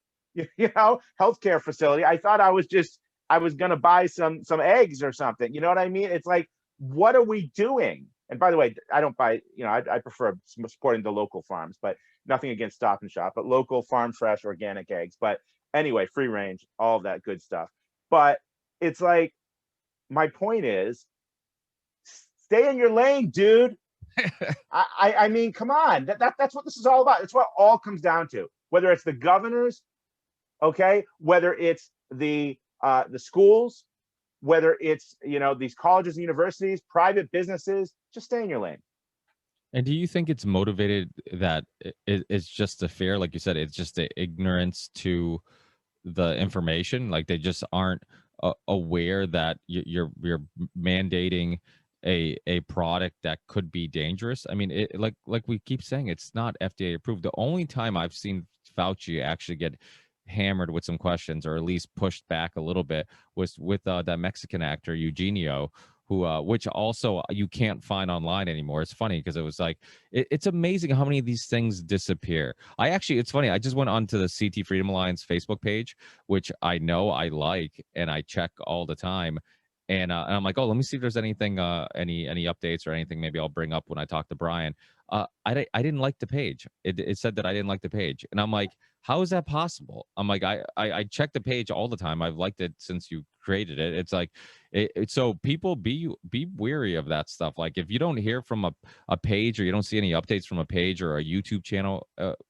healthcare facility. I thought I was going to buy some eggs or something. You know what I mean? It's like, what are we doing? And by the way, I don't buy, I prefer supporting the local farms, but nothing against Stop and Shop, but local farm fresh organic eggs. But anyway, free range, all of that good stuff. But it's like, my point is, stay in your lane, dude. I mean, come on. That's what this is all about. It's what it all comes down to. Whether it's the governors, okay, whether it's the schools, whether it's these colleges and universities, private businesses, just stay in your lane. And do you think it's motivated that it's just a fear, like you said, it's just the ignorance to the information, like they just aren't aware that you're mandating a product that could be dangerous? I mean, like we keep saying, it's not FDA approved. The only time I've seen Fauci actually get hammered with some questions, or at least pushed back a little bit, was with that Mexican actor Eugenio, who which also you can't find online anymore. It's funny because it was like it's amazing how many of these things disappear. It's funny, I just went onto the CT Freedom Alliance Facebook page, which I know I like and I check all the time, And I'm like, oh, let me see if there's anything, any updates or anything maybe I'll bring up when I talk to Brian. I didn't like the page. It said that I didn't like the page, and I'm like, how is that possible? I'm like, I check the page all the time. I've liked it since you created it. It's like, so people be wary of that stuff. Like if you don't hear from a page, or you don't see any updates from a page or a YouTube channel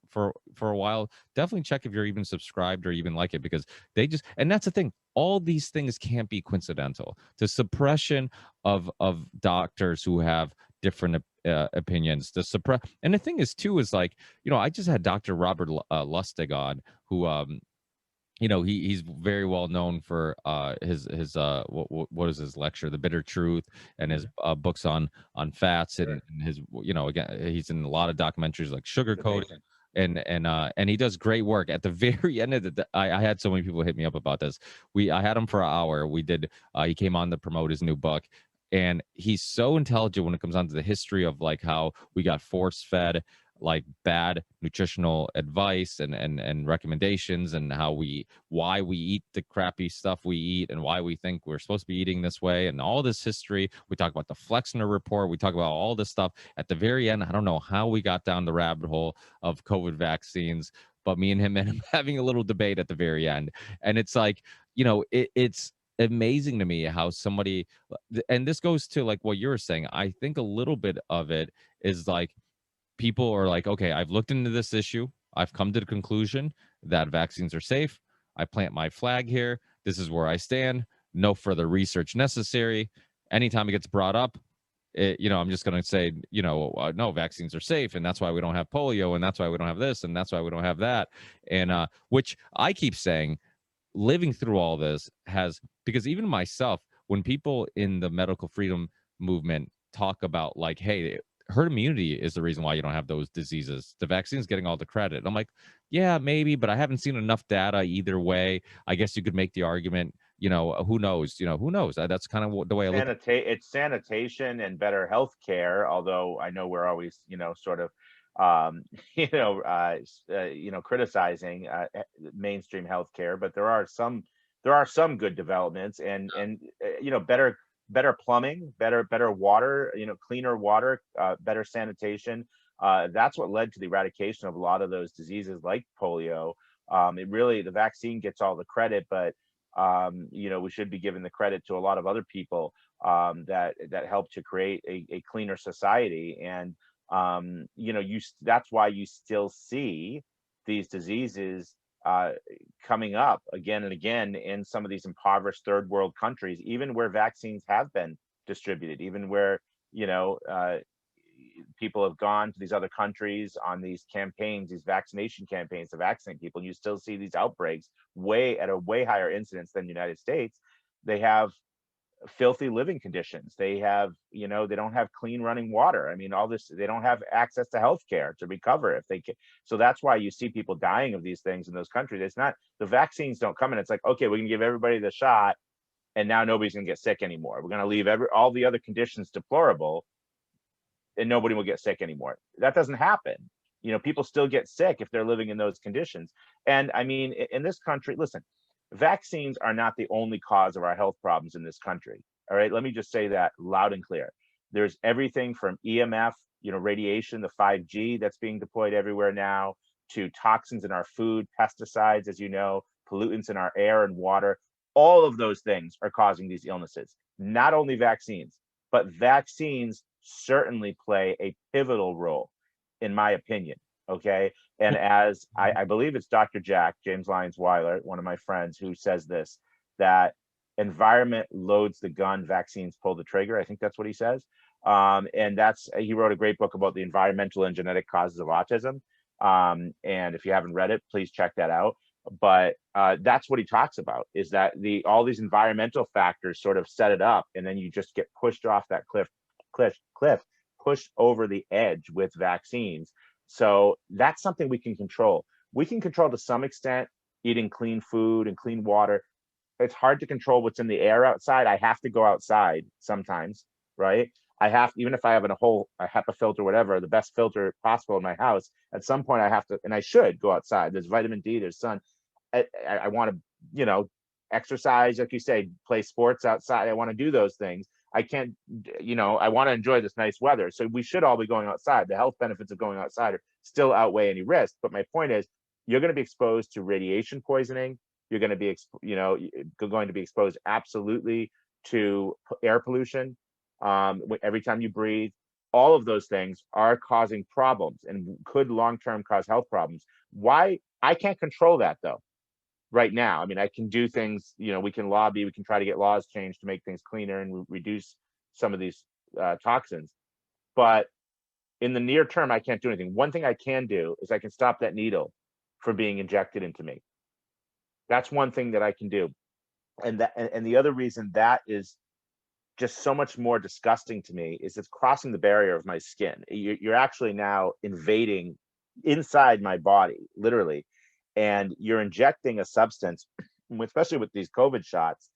for a while, definitely check if you're even subscribed or even like it, because they just, and that's the thing, all these things can't be coincidental. The suppression of doctors who have different opinions, the suppress, and the thing is too is like, I just had Dr. Robert Lustig on, who he's very well known for his what is his lecture, The Bitter Truth, and his books on fats, and his, again, he's in a lot of documentaries like Sugar Coating, and he does great work. At the very end of I had so many people hit me up about this. I had him for an hour. We did. He came on to promote his new book, and he's so intelligent when it comes down to the history of like how we got force fed like bad nutritional advice and recommendations, and why we eat the crappy stuff we eat, and why we think we're supposed to be eating this way, and all this history. We talk about the Flexner report. We talk about all this stuff. At the very end, I don't know how we got down the rabbit hole of COVID vaccines, but me and him ended up having a little debate at the very end. And it's like, it's amazing to me how somebody, and this goes to like what you were saying. I think a little bit of it is like, people are like, okay, I've looked into this issue. I've come to the conclusion that vaccines are safe. I plant my flag here. This is where I stand. No further research necessary. Anytime it gets brought up, I'm just going to say, no, vaccines are safe, and that's why we don't have polio, and that's why we don't have this, and that's why we don't have that. And which I keep saying, living through all this has, because even myself, when people in the medical freedom movement talk about like, hey, herd immunity is the reason why you don't have those diseases, the vaccine's getting all the credit. I'm like, yeah, maybe, but I haven't seen enough data either way. I guess you could make the argument, who knows, who knows. That's kind of the way I look at it. It's sanitation and better health care, although I know we're always, sort of criticizing mainstream healthcare, but there are some good developments, and better plumbing, better water, cleaner water, better sanitation. That's what led to the eradication of a lot of those diseases like polio. The vaccine gets all the credit, but we should be giving the credit to a lot of other people that helped to create a cleaner society. And that's why you still see these diseases coming up again and again in some of these impoverished third world countries, even where vaccines have been distributed, even where people have gone to these other countries on these campaigns, these vaccination campaigns to vaccinate people, and you still see these outbreaks at a way higher incidence than the United States. They have filthy living conditions. They have, they don't have clean running water. I mean, all this, they don't have access to health care to recover if they can. So that's why you see people dying of these things in those countries. It's not, the vaccines don't come in. It's like, okay, we can give everybody the shot and now nobody's going to get sick anymore. We're going to leave all the other conditions deplorable and nobody will get sick anymore. That doesn't happen. People still get sick if they're living in those conditions. And I mean, in this country, listen, vaccines are not the only cause of our health problems in this country. All right, let me just say that loud and clear. There's everything from EMF, radiation, the 5G that's being deployed everywhere now, to toxins in our food, pesticides, as you know, pollutants in our air and water. All of those things are causing these illnesses. Not only vaccines, but vaccines certainly play a pivotal role, in my opinion. Okay. And as I believe it's Dr. James Lyons Weiler, one of my friends, who says this, that environment loads the gun, vaccines pull the trigger. I think that's what he says. And he wrote a great book about the environmental and genetic causes of autism. And if you haven't read it, please check that out. But that's what he talks about, is that all these environmental factors sort of set it up, and then you just get pushed off that cliff, pushed over the edge with vaccines. So that's something we can control. We can control to some extent eating clean food and clean water. It's hard to control what's in the air outside. I have to go outside sometimes, right? Even if I have a HEPA filter, whatever, the best filter possible in my house, at some point I have to, and I should go outside. There's vitamin D, there's sun. I want to, exercise, like you say, play sports outside. I want to do those things. I can't, I want to enjoy this nice weather. So we should all be going outside. The health benefits of going outside are still outweigh any risk. But my point is, you're going to be exposed to radiation poisoning. You're going to be, going to be exposed absolutely to air pollution every time you breathe. All of those things are causing problems and could long-term cause health problems. Why? I can't control that though. Right now, I mean, I can do things, we can lobby, we can try to get laws changed to make things cleaner and reduce some of these toxins. But in the near term, I can't do anything. One thing I can do is I can stop that needle from being injected into me. That's one thing that I can do. And the other reason that is just so much more disgusting to me is it's crossing the barrier of my skin. You're actually now invading inside my body, literally. And you're injecting a substance, especially with these COVID shots,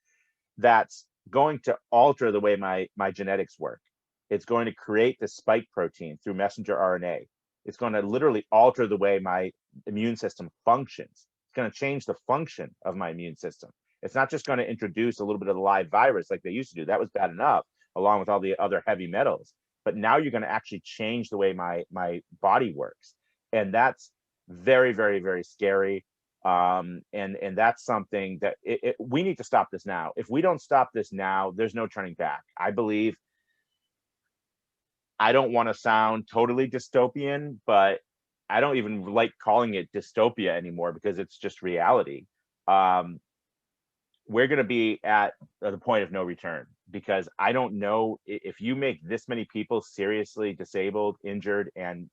that's going to alter the way my genetics work. It's going to create this spike protein through messenger RNA. It's going to literally alter the way my immune system functions. It's going to change the function of my immune system. It's not just going to introduce a little bit of the live virus like they used to do. That was bad enough, along with all the other heavy metals. But now you're going to actually change the way my body works. And that's very, very, very scary. And that's something that we need to stop this now. If we don't stop this now, there's no turning back. I believe, I don't want to sound totally dystopian, but I don't even like calling it dystopia anymore because it's just reality. We're going to be at the point of no return, because I don't know if you make this many people seriously disabled, injured, and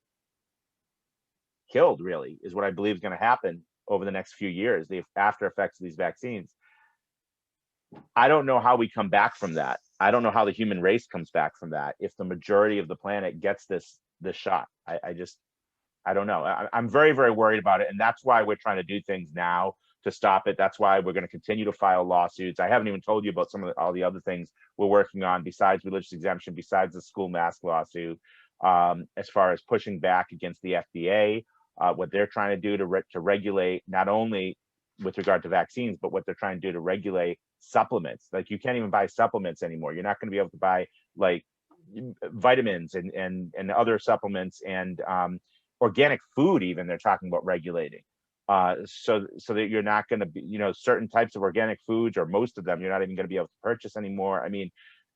killed, really, is what I believe is going to happen over the next few years, the after effects of these vaccines. I don't know how we come back from that. I don't know how the human race comes back from that if the majority of the planet gets this shot. I don't know. I'm very, very worried about it. And that's why we're trying to do things now to stop it. That's why we're going to continue to file lawsuits. I haven't even told you about all the other things we're working on besides religious exemption, besides the school mask lawsuit, as far as pushing back against the FDA, what they're trying to do to regulate, not only with regard to vaccines, but what they're trying to do to regulate supplements. Like, you can't even buy supplements anymore. You're not going to be able to buy like vitamins and other supplements and organic food. Even they're talking about regulating, so that you're not going to be, certain types of organic foods, or most of them, you're not even going to be able to purchase anymore. I mean,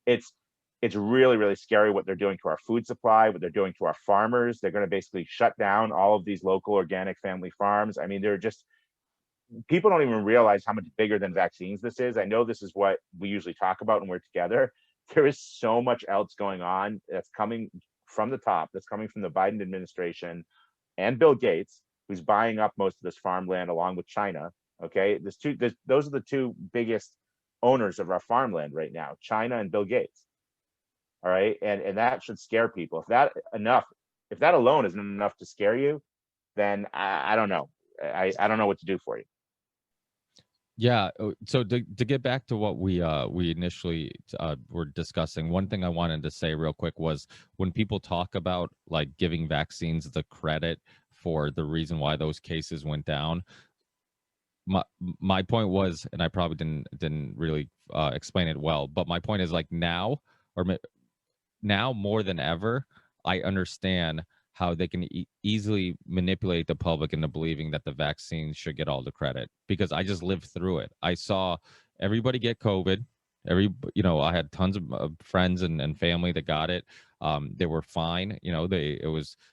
it's really, really scary what they're doing to our food supply, what they're doing to our farmers. They're going to basically shut down all of these local organic family farms. I mean, people don't even realize how much bigger than vaccines this is. I know this is what we usually talk about when we're together. There is so much else going on that's coming from the top, that's coming from the Biden administration and Bill Gates, who's buying up most of this farmland along with China. Okay, those are the two biggest owners of our farmland right now, China and Bill Gates. All right, and that should scare people. If that alone isn't enough to scare you, then I don't know. I don't know what to do for you. Yeah. So to get back to what we initially were discussing, one thing I wanted to say real quick was, when people talk about like giving vaccines the credit for the reason why those cases went down, my point was, and I probably didn't really explain it well, but my point is, like, now more than ever, I understand how they can easily manipulate the public into believing that the vaccine should get all the credit, because I just lived through it. I saw everybody get COVID. I had tons of friends and family that got it. They were fine.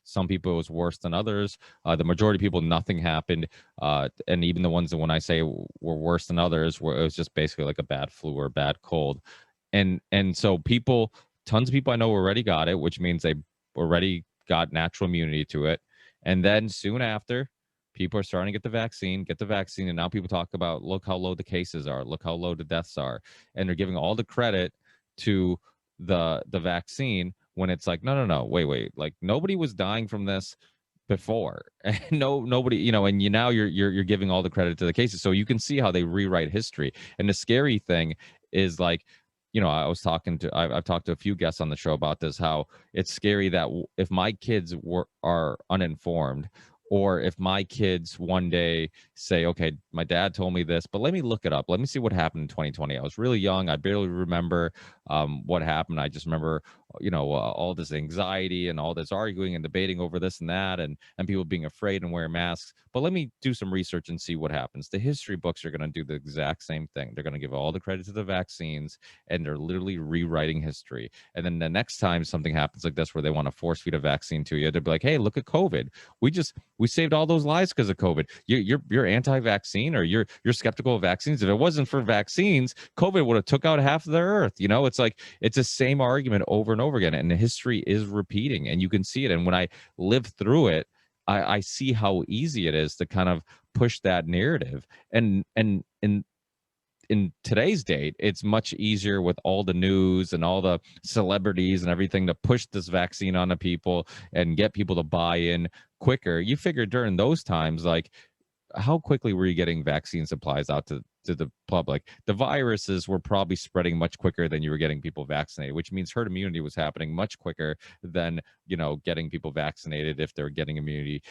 Some people, it was worse than others. The majority of people, nothing happened. And even the ones that, when I say were worse than others, it was just basically like a bad flu or a bad cold. And so tons of people I know already got it, which means they already got natural immunity to it. And then soon after, people are starting to get the vaccine, and now people talk about, look how low the cases are, look how low the deaths are, and they're giving all the credit to the vaccine, when it's like, no, wait, like, nobody was dying from this before, and nobody, and now you're giving all the credit to the cases. So you can see how they rewrite history. And the scary thing is, like, I've talked to a few guests on the show about this, how it's scary that if my kids are uninformed, Or if my kids one day say, okay, my dad told me this, but let me look it up. Let me see what happened in 2020. I was really young. I barely remember what happened. I just remember, all this anxiety and all this arguing and debating over this and that, and people being afraid and wearing masks. But let me do some research and see what happens. The history books are going to do the exact same thing. They're going to give all the credit to the vaccines, and they're literally rewriting history. And then the next time something happens like this, where they want to force feed a vaccine to you, they'll be like, hey, look at COVID. We saved all those lives because of COVID. You're anti-vaccine, or you're skeptical of vaccines. If it wasn't for vaccines, COVID would have took out half of the earth. It's like it's the same argument over and over again, and the history is repeating, and you can see it. And when I live through it, I see how easy it is to kind of push that narrative. And in today's date, it's much easier with all the news and all the celebrities and everything to push this vaccine onto people and get people to buy in quicker. You figure during those times, like, how quickly were you getting vaccine supplies out to the public? The viruses were probably spreading much quicker than you were getting people vaccinated, which means herd immunity was happening much quicker than getting people vaccinated if they're getting immunity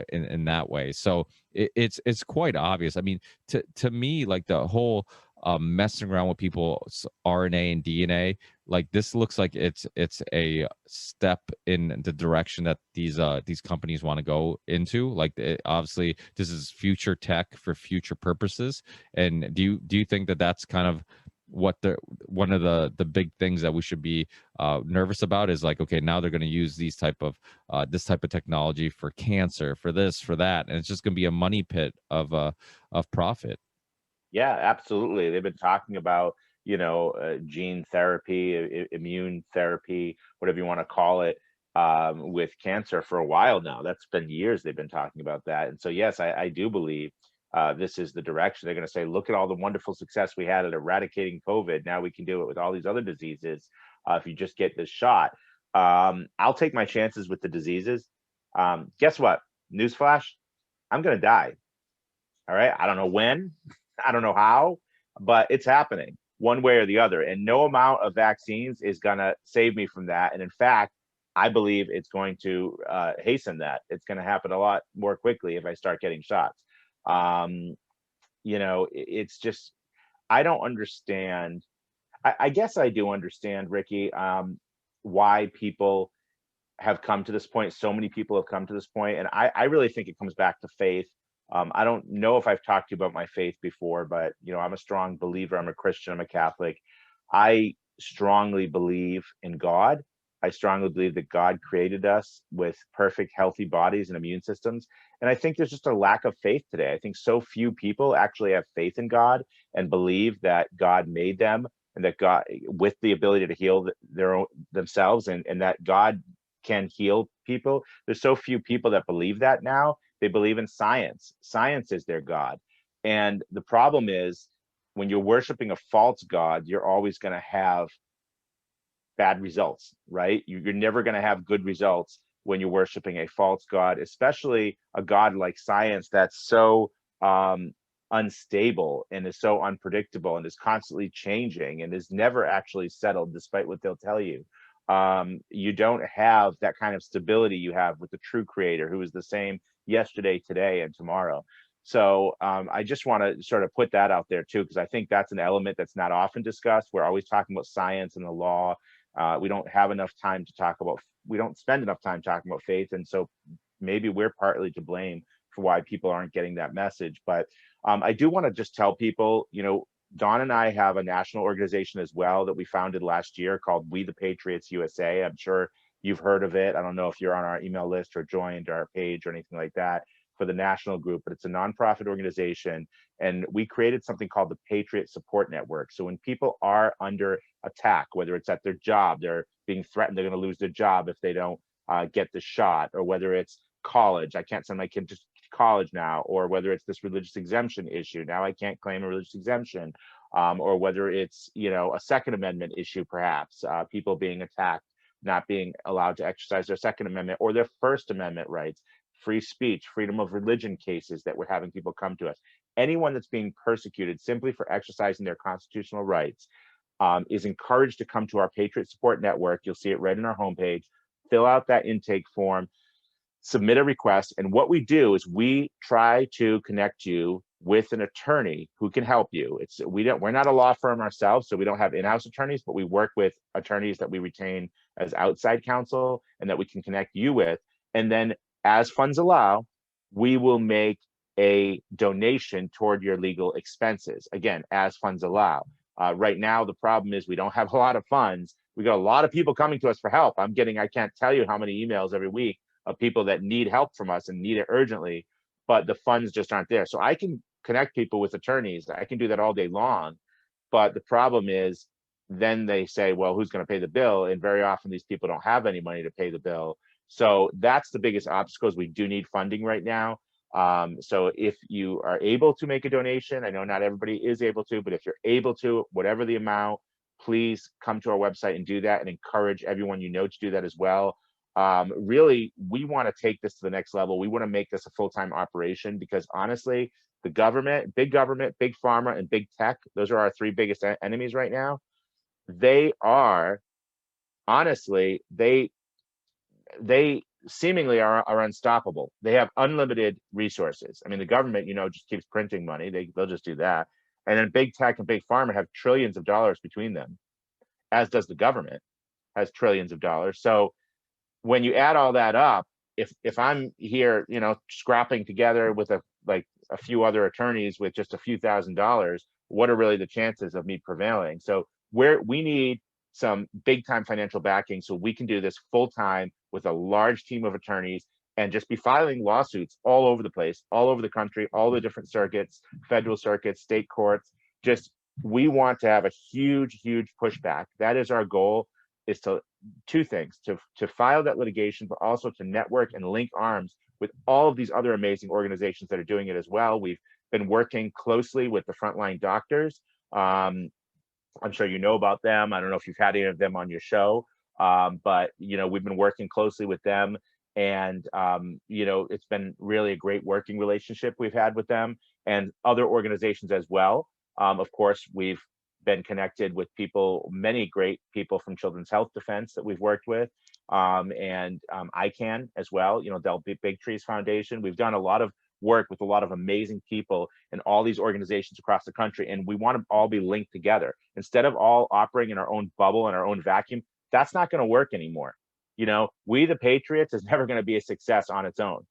in that way. So it's quite obvious. I mean, to me, like, the whole messing around with people's RNA and DNA, like, this looks like it's a step in the direction that these companies want to go into. Like, obviously this is future tech for future purposes. And do you think that that's kind of what one of the big things that we should be nervous about is, like, okay, now they're going to use this type of technology for cancer, for this, for that, and it's just going to be a money pit of profit. Yeah, absolutely. They've been talking about, gene therapy, immune therapy, whatever you want to call it, with cancer for a while now. That's been years they've been talking about that. And so, yes, I do believe this is the direction. They're going to say, look at all the wonderful success we had at eradicating COVID. Now we can do it with all these other diseases if you just get this shot. I'll take my chances with the diseases. Guess what? Newsflash, I'm going to die. All right. I don't know when, I don't know how, but it's happening one way or the other. And no amount of vaccines is going to save me from that. And in fact, I believe it's going to hasten that. It's going to happen a lot more quickly if I start getting shots. It's just, I don't understand. I guess I do understand, Ricky, why people have come to this point. So many people have come to this point, and I really think it comes back to faith. I don't know if I've talked to you about my faith before, but I'm a strong believer. I'm a Christian. I'm a Catholic. I strongly believe in God. I strongly believe that God created us with perfect, healthy bodies and immune systems. And I think there's just a lack of faith today. I think so few people actually have faith in God and believe that God made them, and that God, with the ability to heal themselves, and that God can heal people. There's so few people that believe that now. They believe in science. Science is their God. And the problem is, when you're worshiping a false God, you're always going to have bad results, right? You're never going to have good results when you're worshiping a false God, especially a God like science that's so unstable and is so unpredictable and is constantly changing and is never actually settled, despite what they'll tell you. You don't have that kind of stability you have with the true creator, who is the same yesterday, today, and tomorrow. So I just want to sort of put that out there too, because I think that's an element that's not often discussed. We're always talking about science and the law. We don't have enough time to talk about, we don't spend enough time talking about faith. And so maybe we're partly to blame for why people aren't getting that message. But I do want to just tell people, Don and I have a national organization as well that we founded last year called We The Patriots USA. I'm sure you've heard of it. I don't know if you're on our email list or joined our page or anything like that for the national group, but it's a nonprofit organization. And we created something called the Patriot Support Network. So when people are under attack, whether it's at their job, they're being threatened, they're going to lose their job if they don't get the shot, or whether it's college, I can't send my kid to college now, or whether it's this religious exemption issue, now I can't claim a religious exemption, or whether it's a Second Amendment issue, perhaps people being attacked, not being allowed to exercise their Second Amendment or their First Amendment rights, free speech, freedom of religion cases that we're having people come to us. Anyone that's being persecuted simply for exercising their constitutional rights is encouraged to come to our Patriot Support Network. You'll see it right in our homepage. Fill out that intake form. submit a request. And what we do is we try to connect you with an attorney who can help you. We're not a law firm ourselves, so we don't have in-house attorneys, but we work with attorneys that we retain as outside counsel and that we can connect you with. And then as funds allow, we will make a donation toward your legal expenses. Again, as funds allow. Right now, the problem is we don't have a lot of funds. We got a lot of people coming to us for help. I can't tell you how many emails every week of people that need help from us and need it urgently, but the funds just aren't there. So I can connect people with attorneys. I can do that all day long. But the problem is then they say, well, who's going to pay the bill? And very often these people don't have any money to pay the bill. So that's the biggest obstacle is we do need funding right now. So if you are able to make a donation, I know not everybody is able to, but if you're able to, whatever the amount, please come to our website and do that, and encourage everyone you know to do that as well. Really, we want to take this to the next level. We want to make this a full-time operation because honestly, the government, big pharma, and big tech, those are our three biggest enemies right now. They are, honestly, they seemingly are unstoppable. They have unlimited resources. I mean, the government, just keeps printing money. They'll just do that. And then big tech and big pharma have trillions of dollars between them, as does the government, has trillions of dollars. So when you add all that up, if I'm here, scrapping together with a few other attorneys with just a few $1,000s, what are really the chances of me prevailing? So we need some big time financial backing so we can do this full time with a large team of attorneys and just be filing lawsuits all over the place, all over the country, all the different circuits, federal circuits, state courts. We want to have a huge pushback. That is our goal, is two things, to file that litigation, but also to network and link arms with all of these other amazing organizations that are doing it as well. We've been working closely with the frontline doctors. I'm sure you know about them. I don't know if you've had any of them on your show, but we've been working closely with them, and it's been really a great working relationship we've had with them and other organizations as well. Of course, we've been connected with many great people from Children's Health Defense that we've worked with, and ICANN as well. Del Big Trees Foundation. We've done a lot of work with a lot of amazing people in all these organizations across the country, and we want to all be linked together instead of all operating in our own bubble and our own vacuum. That's not going to work anymore. We the Patriots is never going to be a success on its own,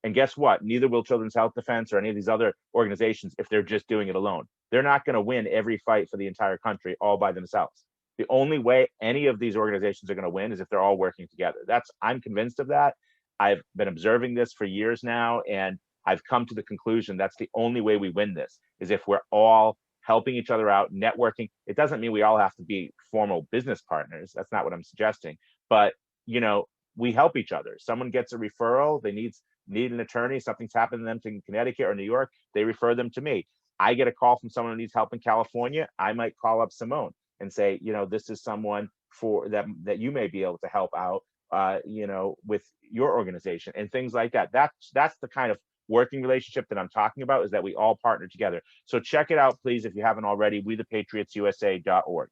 and guess what? Neither will Children's Health Defense or any of these other organizations if they're just doing it alone. They're not going to win every fight for the entire country all by themselves. The only way any of these organizations are going to win is if they're all working together. I'm convinced of that. I've been observing this for years now, and I've come to the conclusion that's the only way we win this, is if we're all helping each other out, networking. It doesn't mean we all have to be formal business partners. That's not what I'm suggesting. But, we help each other. Someone gets a referral, they need an attorney, something's happened to them in Connecticut or New York, they refer them to me. I get a call from someone who needs help in California, I might call up Simone and say, this is someone for that you may be able to help out, with your organization and things like that. That's the kind of working relationship that I'm talking about, is that we all partner together. So check it out, please, if you haven't already, wethepatriotsusa.org.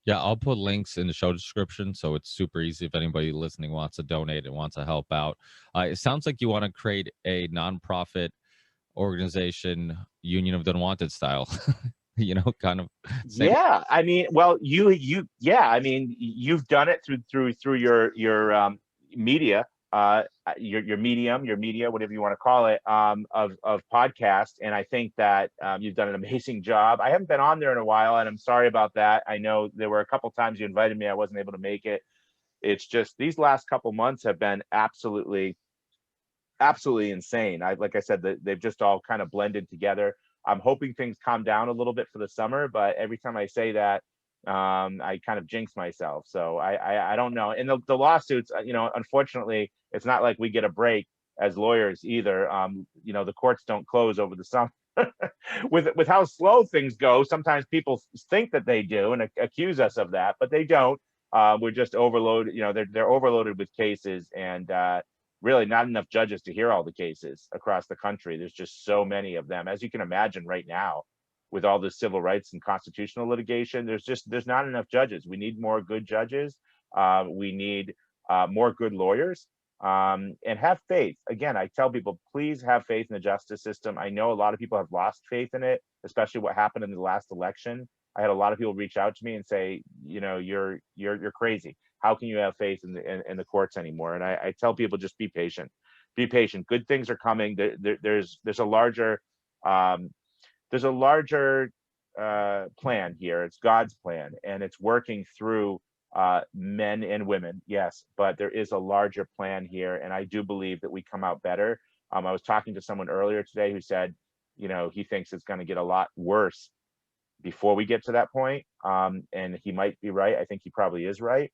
Yeah, I'll put links in the show description, so it's super easy if anybody listening wants to donate and wants to help out. It sounds like you want to create a nonprofit organization, Union of the Unwanted style, kind of. Yeah, I mean, well, you've done it through your media, your media, whatever you want to call it, of podcast. And I think that you've done an amazing job. I haven't been on there in a while, and I'm sorry about that. I know there were a couple times you invited me, I wasn't able to make it. It's just these last couple months have been absolutely insane. Like I said, they've just all kind of blended together. I'm hoping things calm down a little bit for the summer, but every time I say that, I kind of jinx myself. So I don't know. And the lawsuits, unfortunately, it's not like we get a break as lawyers either. The courts don't close over the summer. with how slow things go, sometimes people think that they do and accuse us of that, but they don't. We're just overloaded. They're overloaded with cases, and really not enough judges to hear all the cases across the country. There's just so many of them, as you can imagine right now, with all this civil rights and constitutional litigation. There's not enough judges. We need more good judges. We need more good lawyers. and have faith. Again, I tell people, please have faith in the justice system. I know a lot of people have lost faith in it, especially what happened in the last election. I had a lot of people reach out to me and say, you're crazy. How can you have faith in the courts anymore? And I tell people, just be patient. Be patient. Good things are coming. There's a larger um, plan here. It's God's plan, and it's working through men and women, yes, but there is a larger plan here, and I do believe that we come out better. I was talking to someone earlier today who said, he thinks it's going to get a lot worse before we get to that point, and he might be right. I think he probably is right,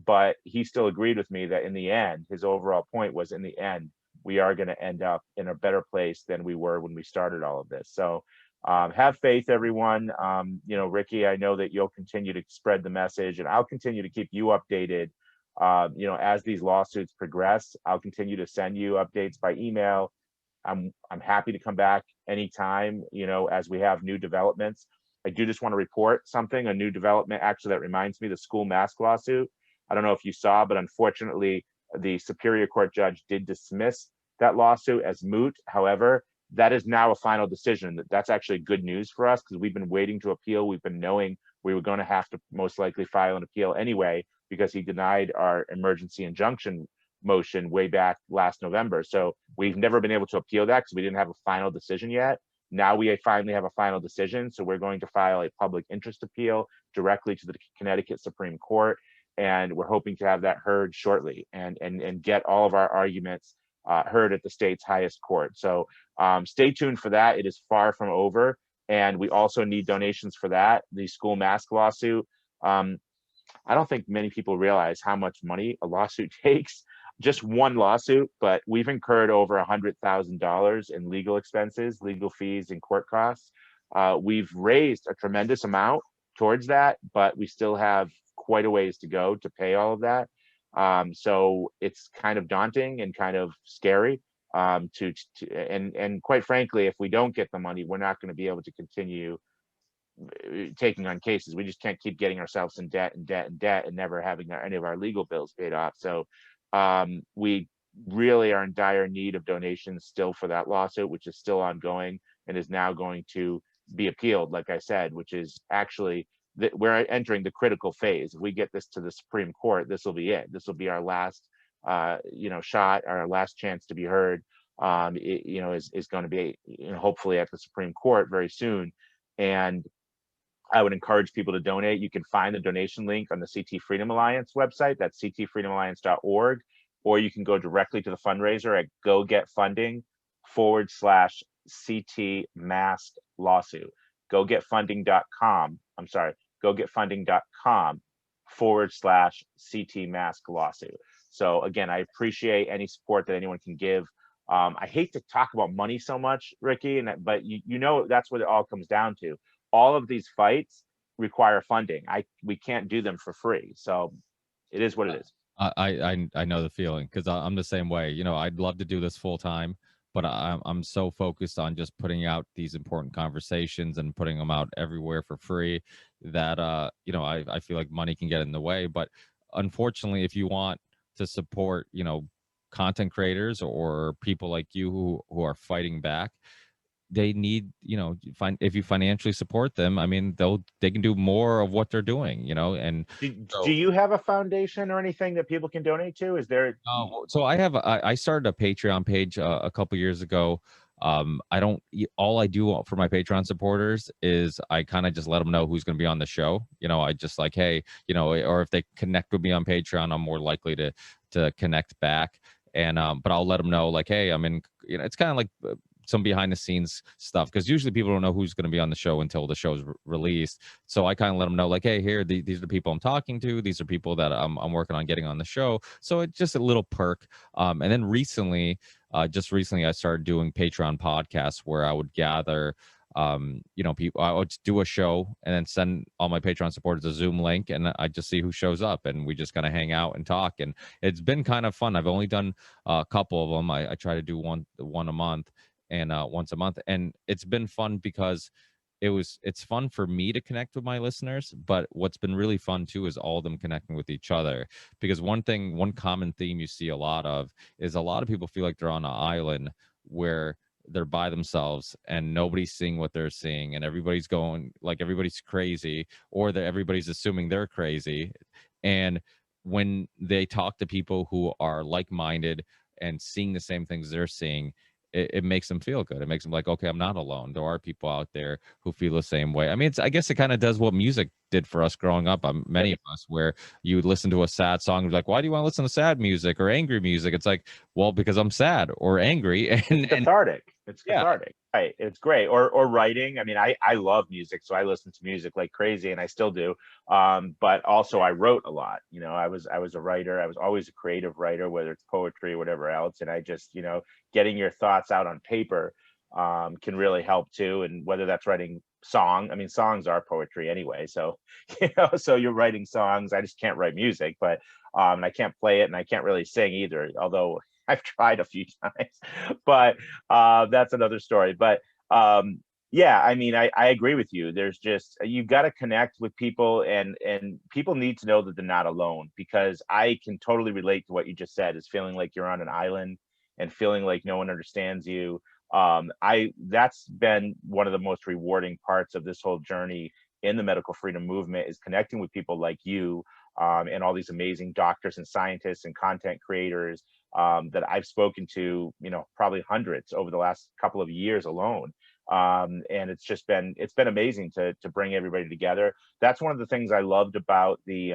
but he still agreed with me that in the end, his overall point was, in the end, we are going to end up in a better place than we were when we started all of this. So have faith, everyone. Ricky, I know that you'll continue to spread the message, and I'll continue to keep you updated. As these lawsuits progress, I'll continue to send you updates by email. I'm happy to come back anytime, as we have new developments. I do just want to report a new development. Actually, that reminds me, the school mask lawsuit. I don't know if you saw, but unfortunately, the Superior Court judge did dismiss that lawsuit as moot. However, that is now a final decision. That's actually good news for us, because we've been waiting to appeal. We've been knowing we were going to have to most likely file an appeal anyway, because he denied our emergency injunction motion way back last November. So we've never been able to appeal that because we didn't have a final decision yet. Now we finally have a final decision. So we're going to file a public interest appeal directly to the Connecticut Supreme Court. And we're hoping to have that heard shortly and get all of our arguments heard at the state's highest court. So stay tuned for that. It is far from over. And we also need donations for that. The school mask lawsuit. I don't think many people realize how much money a lawsuit takes. Just one lawsuit, but we've incurred over $100,000 in legal expenses, legal fees, and court costs. We've raised a tremendous amount towards that, but we still have quite a ways to go to pay all of that. So it's kind of daunting and kind of scary. And quite frankly, if we don't get the money, we're not going to be able to continue taking on cases. We just can't keep getting ourselves in debt and never having any of our legal bills paid off. So we really are in dire need of donations still for that lawsuit, which is still ongoing and is now going to be appealed, like I said, which is actually we're entering the critical phase. If we get this to the Supreme Court, this will be it. This will be our last shot, our last chance to be heard. Is going to be hopefully at the Supreme Court very soon. And I would encourage people to donate. You can find the donation link on the CT Freedom Alliance website. That's ctfreedomalliance.org. Or you can go directly to the fundraiser at gogetfunding/CT mask lawsuit. Gogetfunding.com. I'm sorry, gogetfunding.com/CT mask lawsuit. So again, I appreciate any support that anyone can give. I hate to talk about money so much, Ricky, but that's what it all comes down to. All of these fights require funding. We can't do them for free. So it is what it is. I know the feeling, because I'm the same way. I'd love to do this full time, but I'm so focused on just putting out these important conversations and putting them out everywhere for free that I feel like money can get in the way. But unfortunately, if you want to support content creators or people like you who are fighting back, they need, if you financially support them, I mean, they can do more of what they're doing, and do you have a foundation or anything that people can donate to? Is there? So I started a Patreon page a couple years ago. All I do for my Patreon supporters is I kind of just let them know who's going to be on the show. I just like, hey, or if they connect with me on Patreon, I'm more likely to connect back. And but I'll let them know, like, hey, I'm in. It's kind of like some behind the scenes stuff, because usually people don't know who's going to be on the show until the show's released. So I kind of let them know, like, hey, here, these are the people I'm talking to. These are people that I'm working on getting on the show. So it's just a little perk. And then just recently, I started doing Patreon podcasts where I would gather, people. I would do a show and then send all my Patreon supporters a Zoom link, and I just see who shows up, and we just kind of hang out and talk. And it's been kind of fun. I've only done a couple of them. I try to do one a month and once a month, and it's been fun because it's fun for me to connect with my listeners, but what's been really fun too is all of them connecting with each other. Because one common theme you see a lot of is a lot of people feel like they're on an island where they're by themselves and nobody's seeing what they're seeing, and everybody's going like everybody's crazy, or that everybody's assuming they're crazy. And when they talk to people who are like-minded and seeing the same things they're seeing, it makes them feel good. It makes them like, okay, I'm not alone. There are people out there who feel the same way. I mean, I guess it kind of does what music did for us growing up. Many of us, where you would listen to a sad song and be like, why do you want to listen to sad music or angry music? It's like, well, because I'm sad or angry. It's cathartic. It's yeah, cathartic. Right. It's great. Or writing. I mean, I love music, so I listen to music like crazy, and I still do. But also I wrote a lot. You know, I was a writer. I was always a creative writer, whether it's poetry or whatever else. And I just, you know, getting your thoughts out on paper can really help too. And whether that's writing song, I mean, songs are poetry anyway. So, you know, so you're writing songs. I just can't write music, but and I can't play it, and I can't really sing either, although I've tried a few times, but that's another story. But yeah, I mean, I agree with you. There's just, you've got to connect with people, and people need to know that they're not alone, because I can totally relate to what you just said, is feeling like you're on an island and feeling like no one understands you. That's been one of the most rewarding parts of this whole journey in the medical freedom movement, is connecting with people like you, and all these amazing doctors and scientists and content creators that I've spoken to, you know, probably hundreds over the last couple of years alone. And it's been amazing to bring everybody together. That's one of the things I loved about the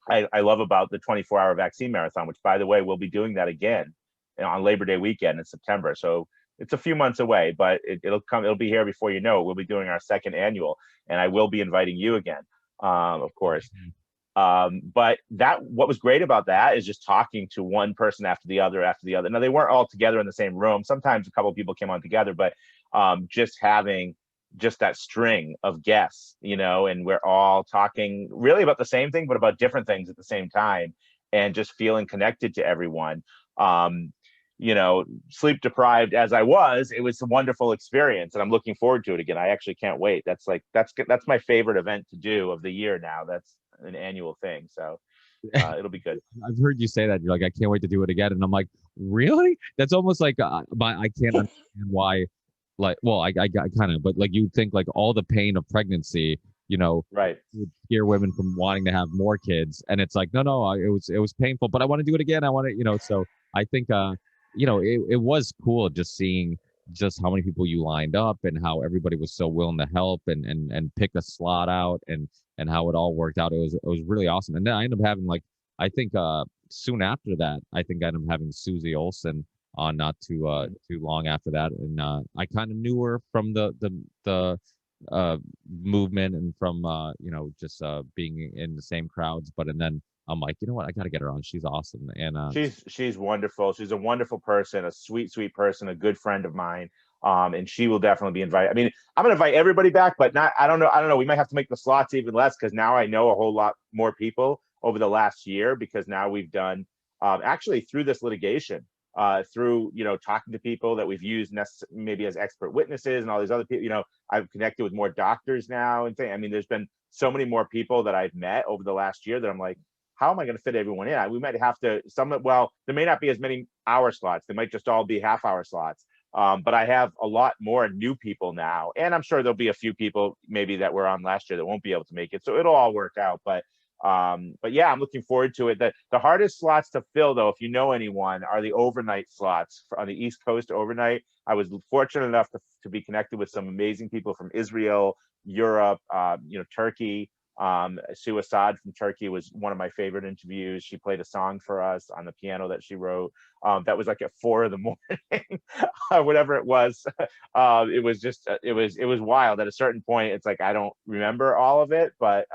I love about the 24-hour vaccine marathon, which, by the way, we'll be doing that again, you know, on Labor Day weekend in September. So it's a few months away, but it'll be here before you know it. We'll be doing our second annual, and I will be inviting you again, of course. But what was great about that is just talking to one person after the other after the other. Now, they weren't all together in the same room. Sometimes a couple of people came on together, but just having just that string of guests, you know, and we're all talking really about the same thing, but about different things at the same time, and just feeling connected to everyone. You know, sleep deprived as I was, it was a wonderful experience, and I'm looking forward to it again. I actually can't wait. That's my favorite event to do of the year now. That's an annual thing, so it'll be good. I've heard you say that. You're like, I can't wait to do it again, and I'm like, really? That's almost like, I can't understand why. Like, well, I kind of, but like, you think like all the pain of pregnancy, you know, right, would scare women from wanting to have more kids, and it's like, no, it was painful, but I want to do it again. I want to, you know. So I think, you know, it was cool just seeing just how many people you lined up and how everybody was so willing to help and pick a slot out, and how it all worked out. It was really awesome. And then I ended up having, like, I think soon after that, I think I ended up having Susie Olson on not too long after that, and I kind of knew her from the movement and from you know, just being in the same crowds. And then I'm like, you know what, I got to get her on. She's awesome, and she's wonderful. She's a wonderful person, a sweet person, a good friend of mine. And she will definitely be invited. I mean, I'm gonna invite everybody back, but not, I don't know, we might have to make the slots even less, because now I know a whole lot more people over the last year, because now we've done actually through this litigation, through, you know, talking to people that we've used maybe as expert witnesses, and all these other people, you know, I've connected with more doctors now and things. I mean, there's been so many more people that I've met over the last year that I'm like, how am I going to fit everyone in? We might have to, well, there may not be as many hour slots. They might just all be half-hour slots. But I have a lot more new people now, and I'm sure there'll be a few people maybe that were on last year that won't be able to make it. So it'll all work out. But yeah, I'm looking forward to it. The hardest slots to fill, though, if you know anyone, are the overnight slots on the East Coast overnight. I was fortunate enough to be connected with some amazing people from Israel, Europe, you know, Turkey. Sue Assad from Turkey was one of my favorite interviews. She played a song for us on the piano that she wrote. That was like at 4 a.m, whatever it was. It was just, it was wild. At a certain point, it's like, I don't remember all of it, but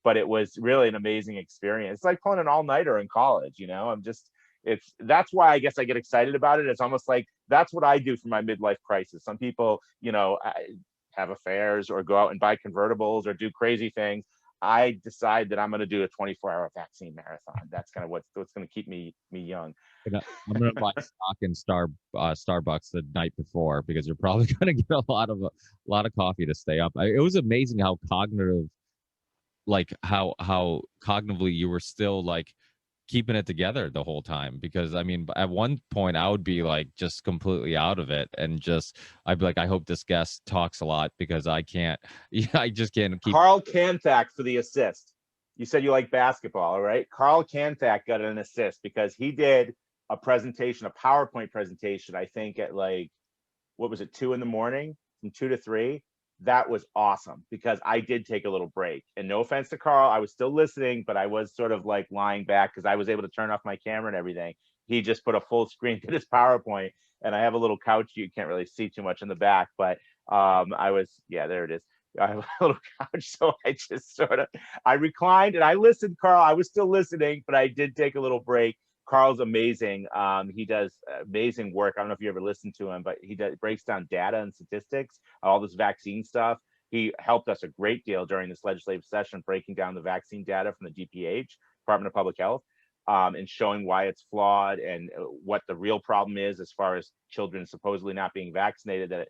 it was really an amazing experience. It's like pulling an all-nighter in college, you know. That's why I guess I get excited about it. It's almost like that's what I do for my midlife crisis. Some people, you know, have affairs or go out and buy convertibles or do crazy things. I decide that I'm going to do a 24-hour vaccine marathon. That's kind of what's going to keep me young. I'm gonna buy stock in Starbucks the night before, because you're probably gonna get a lot of coffee to stay up. It was amazing how cognitive, like how cognitively you were still like keeping it together the whole time. Because I mean, at one point I would be like just completely out of it, and just I'd be like, I hope this guest talks a lot, because I can't, yeah, I just can't keep. Carl Kanthak for the assist. You said you like basketball, right? Carl Kanthak got an assist because he did a presentation, a PowerPoint presentation, I think at like, what was it, 2 in the morning, from 2 to 3. That was awesome because I did take a little break. And no offense to Carl, I was still listening, but I was sort of like lying back because I was able to turn off my camera and everything. He just put a full screen to his PowerPoint, and I have a little couch. You can't really see too much in the back, but there it is. I have a little couch, so I just sort of, I reclined and I listened, Carl. I was still listening, but I did take a little break. Carl's amazing. He does amazing work. I don't know if you ever listened to him, but he breaks down data and statistics, all this vaccine stuff. He helped us a great deal during this legislative session, breaking down the vaccine data from the DPH, Department of Public Health, and showing why it's flawed and what the real problem is as far as children supposedly not being vaccinated, that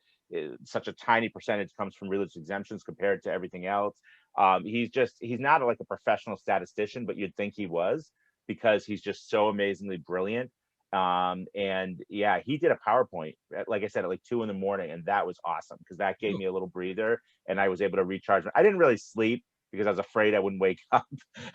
such a tiny percentage comes from religious exemptions compared to everything else. He's not like a professional statistician, but you'd think he was, because he's just so amazingly brilliant. And yeah, he did a PowerPoint, like I said, at like 2 in the morning, and that was awesome because that gave me a little breather, and I was able to recharge. I didn't really sleep because I was afraid I wouldn't wake up.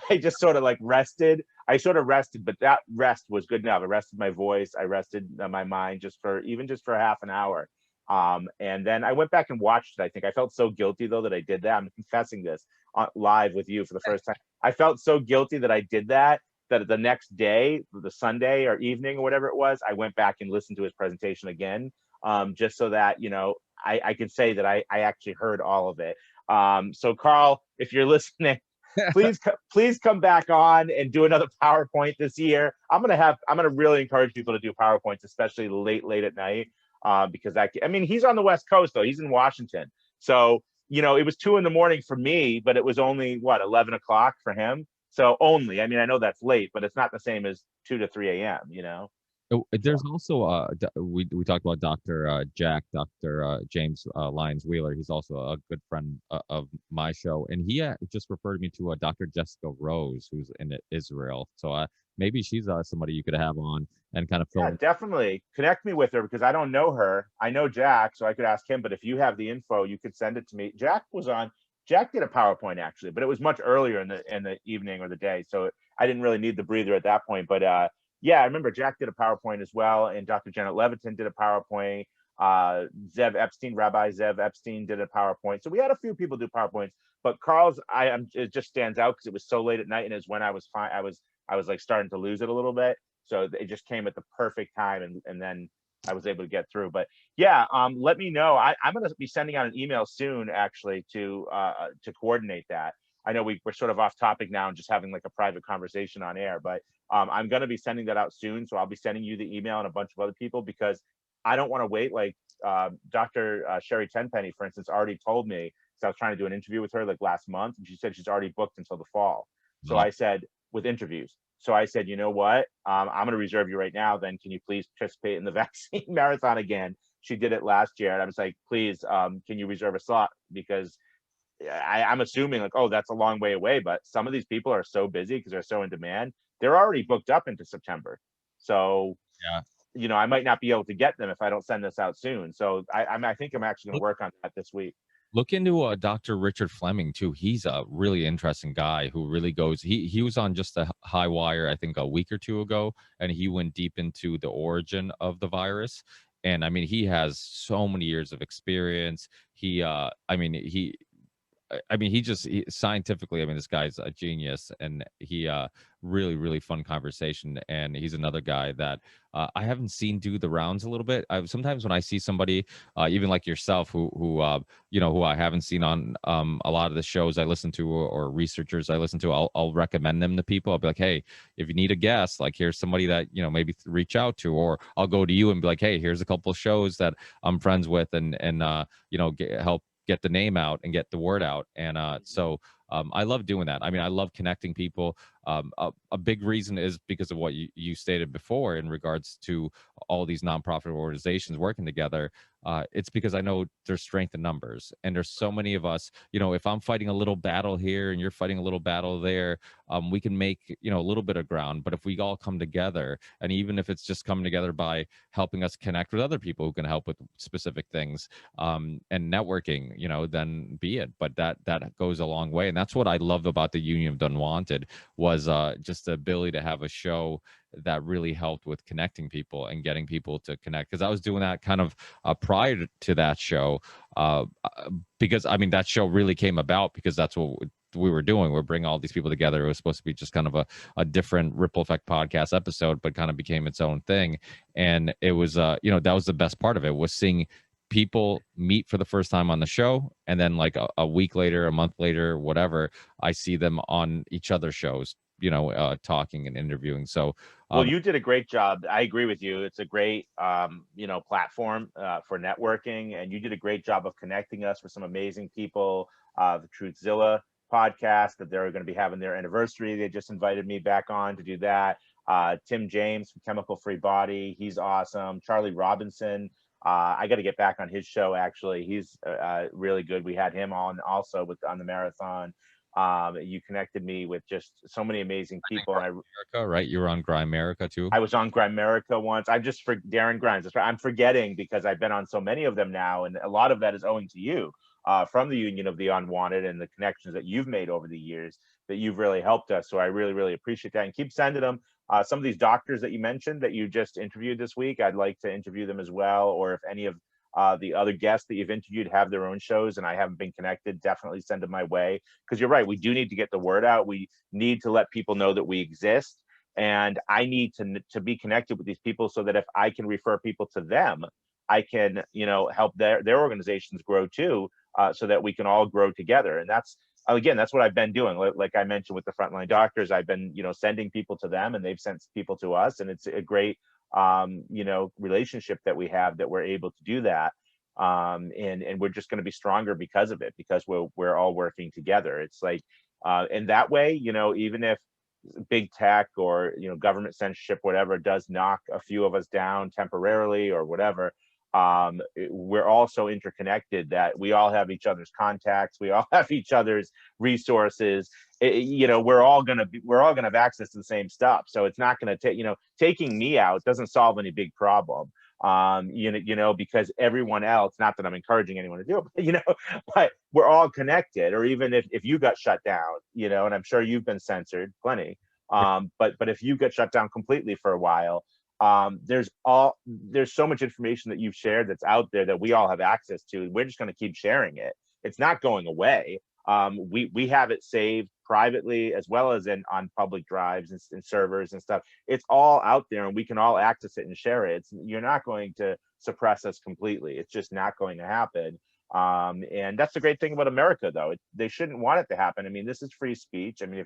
I just sort of like rested. I sort of rested, but that rest was good enough. I rested my voice. I rested my mind just for half an hour. And then I went back and watched it. I think I felt so guilty though that I did that. I'm confessing this live with you for the first time. I felt so guilty that I did that the next day, the Sunday or evening or whatever it was, I went back and listened to his presentation again, just so that, I can say that I actually heard all of it. So Carl, if you're listening, please come back on and do another PowerPoint this year. I'm gonna really encourage people to do PowerPoints, especially late at night, because he's on the West Coast though. He's in Washington, so it was 2 in the morning for me, but it was only 11 o'clock for him. So only, I know that's late, but it's not the same as 2 to 3 a.m. There's also we talked about Dr. James Lyons Wheeler. He's also a good friend of my show, and he just referred me to Dr. Jessica Rose, who's in Israel. So maybe she's somebody you could have on and kind of fill. Yeah, definitely connect me with her, because I don't know her. I know Jack, so I could ask him. But if you have the info, you could send it to me. Jack did a PowerPoint actually, but it was much earlier in the evening or the day, so I didn't really need the breather at that point. But yeah, I remember Jack did a PowerPoint as well, and Dr. Janet Levitin did a PowerPoint. Rabbi Zev Epstein did a PowerPoint. So we had a few people do PowerPoints, but Carl's, it just stands out because it was so late at night, and it's when I was fine. I was like starting to lose it a little bit, so it just came at the perfect time, and then I was able to get through. But yeah, let me know. I'm going to be sending out an email soon, actually, to coordinate that. I know we're sort of off topic now and just having like a private conversation on air, but I'm going to be sending that out soon. So I'll be sending you the email and a bunch of other people, because I don't want to wait. Like Dr. Sherry Tenpenny, for instance, already told me, because I was trying to do an interview with her like last month, and she said she's already booked until the fall. So I said, with interviews. So I said, you know what? I'm going to reserve you right now. Then can you please participate in the vaccine marathon again? She did it last year, and I was like, please, can you reserve a slot? Because I'm assuming like, oh, that's a long way away, but some of these people are so busy because they're so in demand. They're already booked up into September. So, yeah, I might not be able to get them if I don't send this out soon. So I think I'm actually going to work on that this week. Look into Dr. Richard Fleming too. He's a really interesting guy who really goes. He was on just a high wire, I think, a week or two ago, and he went deep into the origin of the virus. And he has so many years of experience. He scientifically, this guy's a genius, and he really, really fun conversation. And he's another guy that I haven't seen do the rounds a little bit. Sometimes when I see somebody, even like yourself, who I haven't seen on a lot of the shows I listen to, or researchers I listen to, I'll recommend them to people. I'll be like, hey, if you need a guest, like here's somebody that maybe reach out to, or I'll go to you and be like, hey, here's a couple of shows that I'm friends with, and help get the name out and get the word out. And I love doing that. I mean, I love connecting people. A big reason is because of what you stated before in regards to all these nonprofit organizations working together. It's because I know there's strength in numbers, and there's so many of us. If I'm fighting a little battle here and you're fighting a little battle there, we can make a little bit of ground. But if we all come together, and even if it's just coming together by helping us connect with other people who can help with specific things, and networking, then be it. But that goes a long way, and that's what I love about the Union of the Unwanted was just the ability to have a show that really helped with connecting people and getting people to connect. Because I was doing that kind of prior to that show, because I mean that show really came about because that's what we were doing. We're bringing all these people together. It was supposed to be just kind of a different Ripple Effect podcast episode, but kind of became its own thing. And it was, that was the best part of it, was seeing people meet for the first time on the show, and then like a week later, a month later, whatever, I see them on each other's shows, talking and interviewing. So well, you did a great job. I agree with you. It's a great platform for networking, and you did a great job of connecting us with some amazing people. The Truthzilla podcast, that they're going to be having their anniversary, they just invited me back on to do that. Tim James from Chemical Free Body, he's awesome. Charlie Robinson, I got to get back on his show, actually. He's really good. We had him on also on the marathon. You connected me with just so many amazing people. And America, right? You were on Grimerica too. I was on Grimerica once. I'm just for Darren Grimes. That's right. I'm forgetting because I've been on so many of them now, and a lot of that is owing to you, from the Union of the Unwanted and the connections that you've made over the years, that you've really helped us. So I really, really appreciate that, and keep sending them. Some of these doctors that you mentioned that you just interviewed this week, I'd like to interview them as well. Or if any of the other guests that you've interviewed have their own shows and I haven't been connected, definitely send them my way. Because you're right, we do need to get the word out. We need to let people know that we exist. And I need to be connected with these people so that if I can refer people to them, I can, help their organizations grow too, so that we can all grow together. And that's what I've been doing. Like I mentioned with the frontline doctors, I've been, sending people to them, and they've sent people to us, and it's a great, relationship that we have, that we're able to do that. And we're just going to be stronger because of it, because we're all working together. It's like, in that way, even if big tech or government censorship, whatever, does knock a few of us down temporarily or whatever, we're all so interconnected that we all have each other's contacts, we all have each other's resources. We're all gonna have access to the same stuff. So it's not gonna take, taking me out doesn't solve any big problem. Because everyone else, not that I'm encouraging anyone to do it, but, but we're all connected. Or even if you got shut down, and I'm sure you've been censored plenty, but if you get shut down completely for a while, there's so much information that you've shared that's out there that we all have access to. We're just going to keep sharing it. It's not going away. We have it saved privately as well as on public drives and servers and stuff. It's all out there, and we can all access it and share it. You're not going to suppress us completely. It's just not going to happen. And that's the great thing about America, though. They shouldn't want it to happen. I mean, this is free speech. I mean,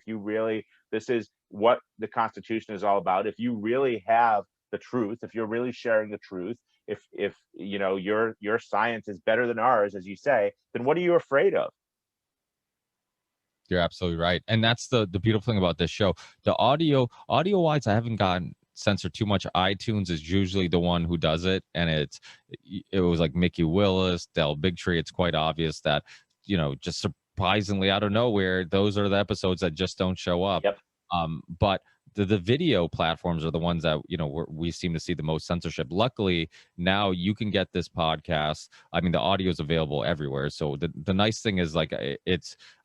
this is what the Constitution is all about. If you really have the truth, if you're really sharing the truth, if your science is better than ours, as you say, then what are you afraid of? You're absolutely right. And that's the beautiful thing about this show. The audio wise, I haven't gotten censored too much. iTunes is usually the one who does it. And it was like Mickey Willis, Del Bigtree. It's quite obvious that, just surprisingly out of nowhere, those are the episodes that just don't show up. Yep. But the video platforms are the ones that we seem to see the most censorship. Luckily, now you can get this podcast. I mean, the audio is available everywhere. So the nice thing is, like,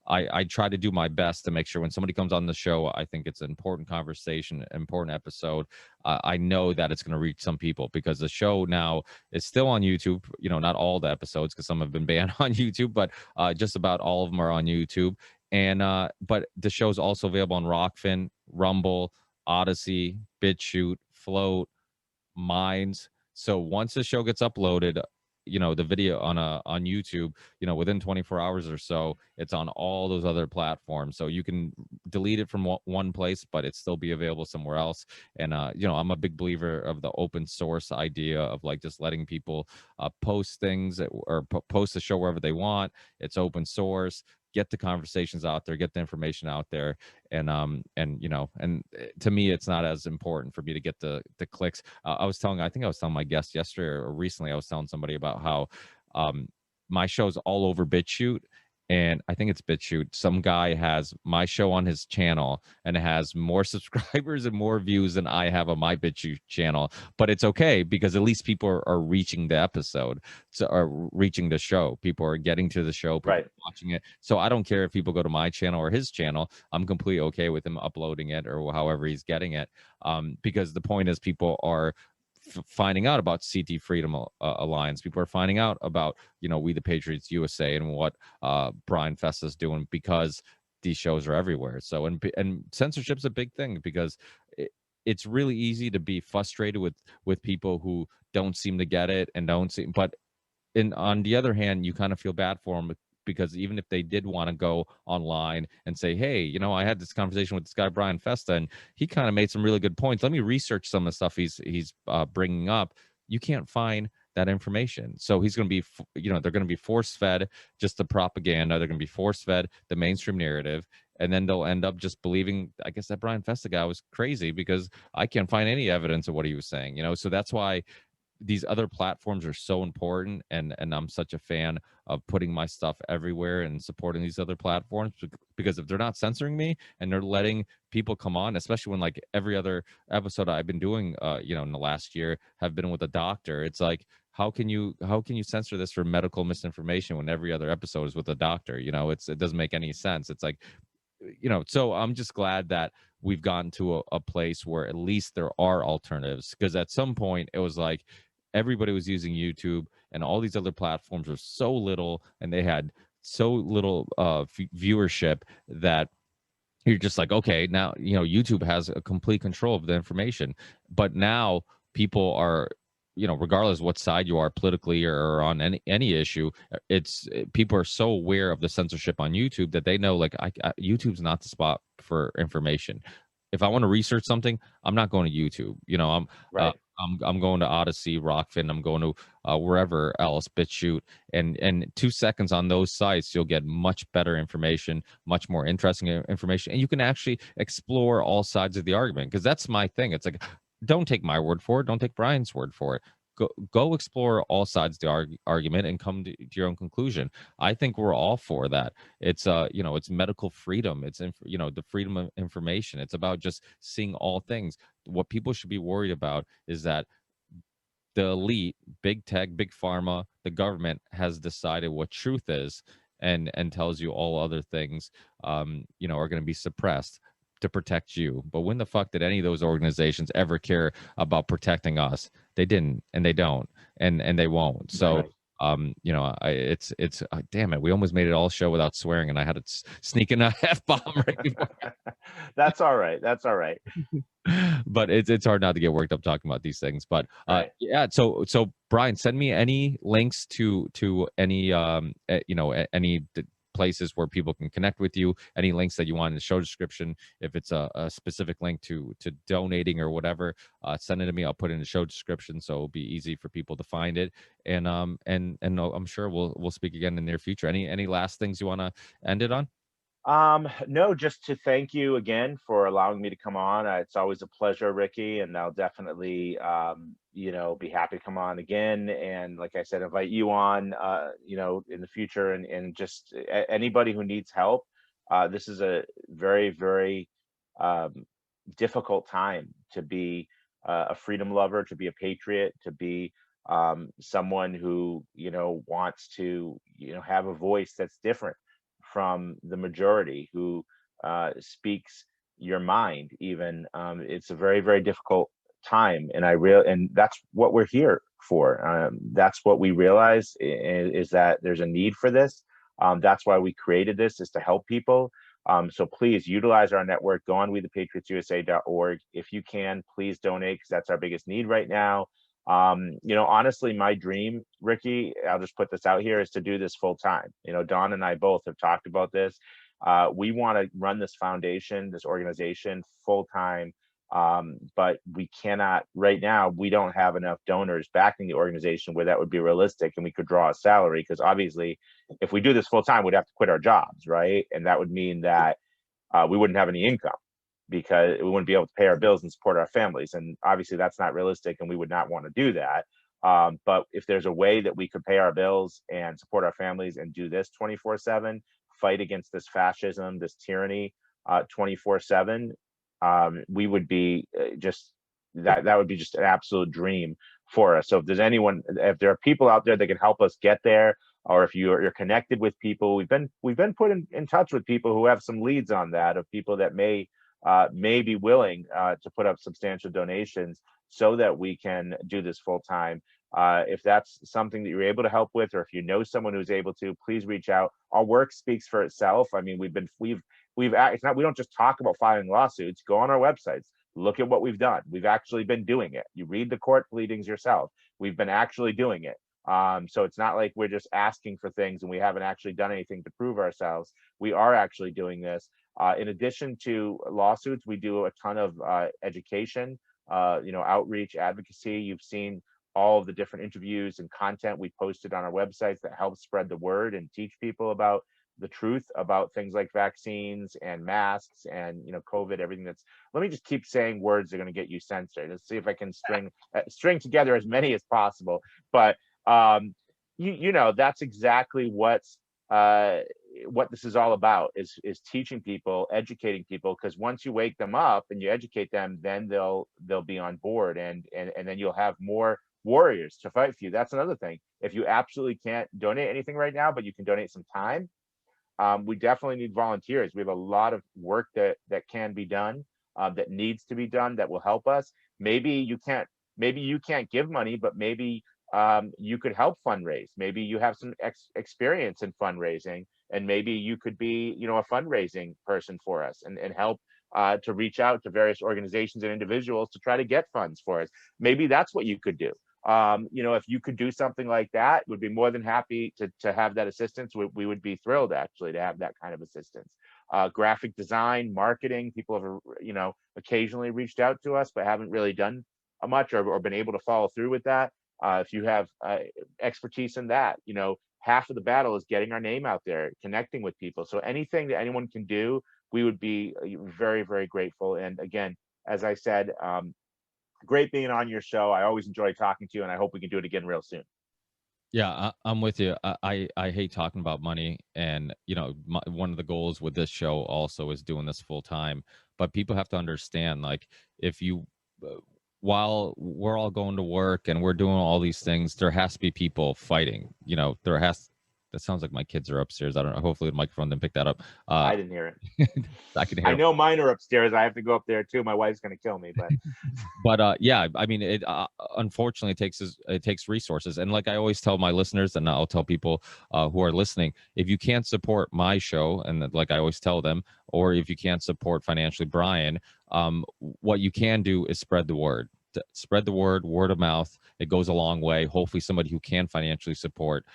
I try to do my best to make sure when somebody comes on the show, I think it's an important conversation, important episode. I know that it's going to reach some people, because the show now is still on YouTube. Not all the episodes, because some have been banned on YouTube, but just about all of them are on YouTube. And but the show's also available on Rockfin, Rumble, Odyssey, BitChute, Float, Minds. So once the show gets uploaded, the video on YouTube, within 24 hours or so, it's on all those other platforms. So you can delete it from one place, but it still be available somewhere else. And I'm a big believer of the open source idea of, like, just letting people post things or post the show wherever they want. It's open source. get the conversations out there, get the information out there. And you know, and to me, it's not as important for me to get the clicks. I think I was telling my guest yesterday or recently, I was telling somebody about how my show's all over BitChute, and I think it's BitChute. Some guy has my show on his channel and it has more subscribers and more views than I have on my BitChute channel. But it's okay because at least people are reaching the episode, so are reaching the show. People are getting to the show, people Right. are watching it. So I don't care if people go to my channel or his channel. I'm completely okay with him uploading it or however he's getting it, because the point is people are finding out about CT Freedom Alliance. People are finding out about, you know, We the Patriots USA and what Brian Festa's doing because these shows are everywhere. So and censorship's a big thing because it's really easy to be frustrated with people who don't seem to get it and don't see. But on the other hand, you kind of feel bad for them because even if they did want to go online and say, hey, you know, I had this conversation with this guy Brian Festa and he kind of made some really good points, let me research some of the stuff he's bringing up. You can't find that information. So he's going to be, you know, they're going to be force fed just the propaganda. They're going to be force fed the mainstream narrative, and then they'll end up just believing, I guess, that Brian Festa guy was crazy because I can't find any evidence of what he was saying, you know. So that's why these other platforms are so important, and I'm such a fan of putting my stuff everywhere and supporting these other platforms, because if they're not censoring me and they're letting people come on, especially when like every other episode I've been doing you know, in the last year have been with a doctor, it's like, how can you censor this for medical misinformation when every other episode is with a doctor? You know, it doesn't make any sense. It's like, you know, so I'm just glad that we've gotten to a place where at least there are alternatives, because at some point it was like everybody was using YouTube and all these other platforms were so little and they had so little viewership that you're just like, okay, now, you know, YouTube has a complete control of the information. But now people are, you know, regardless of what side you are politically or on any issue, people are so aware of the censorship on YouTube that they know, like, YouTube's not the spot for information. If I want to research something, I'm not going to YouTube. You know, Right. I'm going to Odyssey, Rockfin. I'm going to wherever else, BitChute, and 2 seconds on those sites, you'll get much better information, much more interesting information, and you can actually explore all sides of the argument. Because that's my thing. It's like, don't take my word for it. Don't take Brian's word for it. Go explore all sides of the argument and come to your own conclusion. I think we're all for that. It's you know, it's medical freedom. It's you know, the freedom of information. It's about just seeing all things. What people should be worried about is that the elite, big tech, big pharma, the government has decided what truth is, and tells you all other things, you know, are going to be suppressed to protect you. But when the fuck did any of those organizations ever care about protecting us? They didn't, and they don't, and they won't. So Right. you know, it's damn it, we almost made it all show without swearing, and I had to sneak in a F-bomb right before. That's all right. That's all right. But it's hard not to get worked up talking about these things. But Right. yeah, so Brian, send me any links to any you know, any places where people can connect with you, any links that you want in the show description. If it's a specific link to donating or whatever, send it to me. I'll put it in the show description so it'll be easy for people to find it. And I'm sure we'll speak again in the near future. Any last things you want to end it on? No, just to thank you again for allowing me to come on. It's always a pleasure, Ricky, and I'll definitely, you know, be happy to come on again. And like I said, invite you on, you know, in the future, and just anybody who needs help. This is a very, very um, difficult time to be a freedom lover, to be a patriot, to be someone who, you know, wants to, you know, have a voice that's different from the majority, who speaks your mind. Even it's a very, very difficult time, and and that's what we're here for. That's what we realize is that there's a need for this. That's why we created this, is to help people. So please utilize our network. Go on wethepatriotsusa.org. If you can, please donate, because that's our biggest need right now. You know, honestly, my dream, Ricky, I'll just put this out here, is to do this full time. You know, Don and I both have talked about this. We want to run this foundation, this organization, full time, But we cannot right now. We don't have enough donors backing the organization where that would be realistic, and we could draw a salary. Because obviously, if we do this full time, we'd have to quit our jobs, right? And that would mean that we wouldn't have any income because we wouldn't be able to pay our bills and support our families. And obviously, that's not realistic, and we would not want to do that. But if there's a way that we could pay our bills and support our families and do this 24/7, fight against this fascism, this tyranny 24/7, we would be just that would be just an absolute dream for us. So if there's anyone, if there are people out there that can help us get there, or if you're connected with people, we've been put in touch with people who have some leads on that, of people that may be willing to put up substantial donations so that we can do this full time. If that's something that you're able to help with, or if you know someone who's able to, please reach out. Our work speaks for itself. I mean, it's not, we don't just talk about filing lawsuits. Go on our websites, look at what we've done. We've actually been doing it. You read the court pleadings yourself. We've been actually doing it. So it's not like we're just asking for things and we haven't actually done anything to prove ourselves. We are actually doing this. In addition to lawsuits, we do a ton of education, outreach, advocacy. You've seen all of the different interviews and content we posted on our websites that help spread the word and teach people about the truth about things like vaccines and masks and COVID, everything. That's, let me just keep saying words that are going to get you censored. Let's see if I can string together as many as possible. But that's exactly what this is all about, is teaching people, educating people, because once you wake them up and you educate them, then they'll be on board, and then you'll have more warriors to fight for you. That's another thing. If you absolutely can't donate anything right now, but you can donate some time, we definitely need volunteers. We have a lot of work that can be done, that needs to be done, that will help us. Maybe you can't give money, but maybe you could help fundraise. Maybe you have some experience in fundraising, and maybe you could be, a fundraising person for us and help to reach out to various organizations and individuals to try to get funds for us. Maybe that's what you could do. If you could do something like that, we'd be more than happy to have that assistance. We would be thrilled, actually, to have that kind of assistance. Graphic design, marketing, people have, occasionally reached out to us, but haven't really done much or been able to follow through with that. If you have expertise in that, half of the battle is getting our name out there, connecting with people. So anything that anyone can do, we would be very, very grateful. And again, as I said, great being on your show. I always enjoy talking to you, and I hope we can do it again real soon. Yeah, I'm with you. I hate talking about money, and one of the goals with this show also is doing this full time. But people have to understand, like, if you while we're all going to work and we're doing all these things, there has to be people fighting. That sounds like my kids are upstairs. I don't know. Hopefully the microphone didn't pick that up. I didn't hear it. I can hear. I know mine are upstairs. I have to go up there too. My wife's going to kill me, but yeah, I mean, it unfortunately it takes resources. And like I always tell my listeners, and I'll tell people who are listening, if you can't support my show, and like I always tell them, or if you can't support financially Brian, what you can do is spread the word. Spread the word of mouth. It goes a long way. Hopefully somebody who can financially support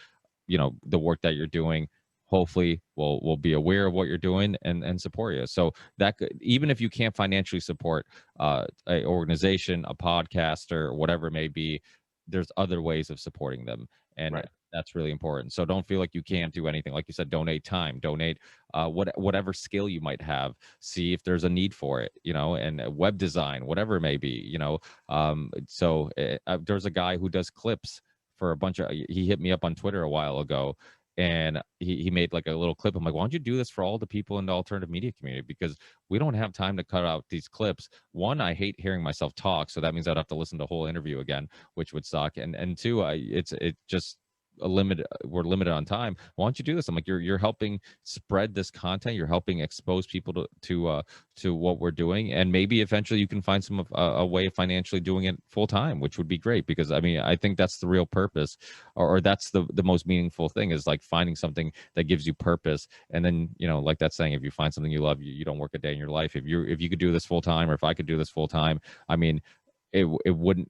the work that you're doing, hopefully will be aware of what you're doing and support you. So that could, even if you can't financially support a organization, a podcaster, whatever it may be, there's other ways of supporting them. And right. That's really important. So don't feel like you can't do anything. Like you said, donate time, donate whatever skill you might have. See if there's a need for it, and web design, whatever it may be, So there's a guy who does clips for a bunch of, he hit me up on Twitter a while ago, and he made like a little clip. I'm like, why don't you do this for all the people in the alternative media community? Because we don't have time to cut out these clips. One, I hate hearing myself talk, so that means I'd have to listen to the whole interview again, which would suck. And two, it's just we're limited on time. Why don't you do this? I'm like, you're helping spread this content. You're helping expose people to what we're doing, and maybe eventually you can find a way of financially doing it full time, which would be great. Because I mean, I think that's the real purpose, or that's the most meaningful thing, is like finding something that gives you purpose. And then like that saying, if you find something you love, you don't work a day in your life. If you could do this full time, or if I could do this full time, I mean, it wouldn't,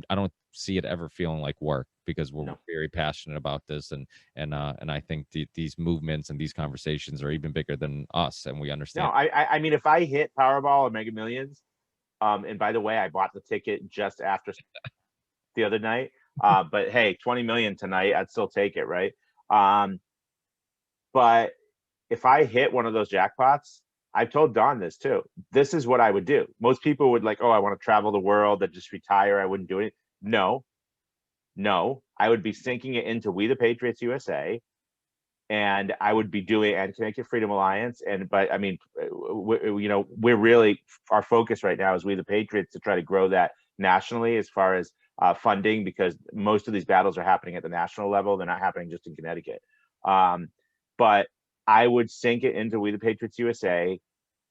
I don't see it ever feeling like work, because we're very passionate about this, and I think these movements and these conversations are even bigger than us, and we understand. No, I mean, if I hit Powerball or Mega Millions, And by the way, I bought the ticket just after the other night. But hey, 20 million tonight, I'd still take it, right? Um, but if I hit one of those jackpots, I've told Don this too. This is what I would do. Most people would like, oh, I want to travel the world and just retire. I wouldn't do it. No, no, I would be sinking it into We the Patriots USA, and I would be doing and Connecticut Freedom Alliance. But I mean, we're really, our focus right now is We the Patriots to try to grow that nationally as far as funding, because most of these battles are happening at the national level. They're not happening just in Connecticut. But I would sink it into We the Patriots USA.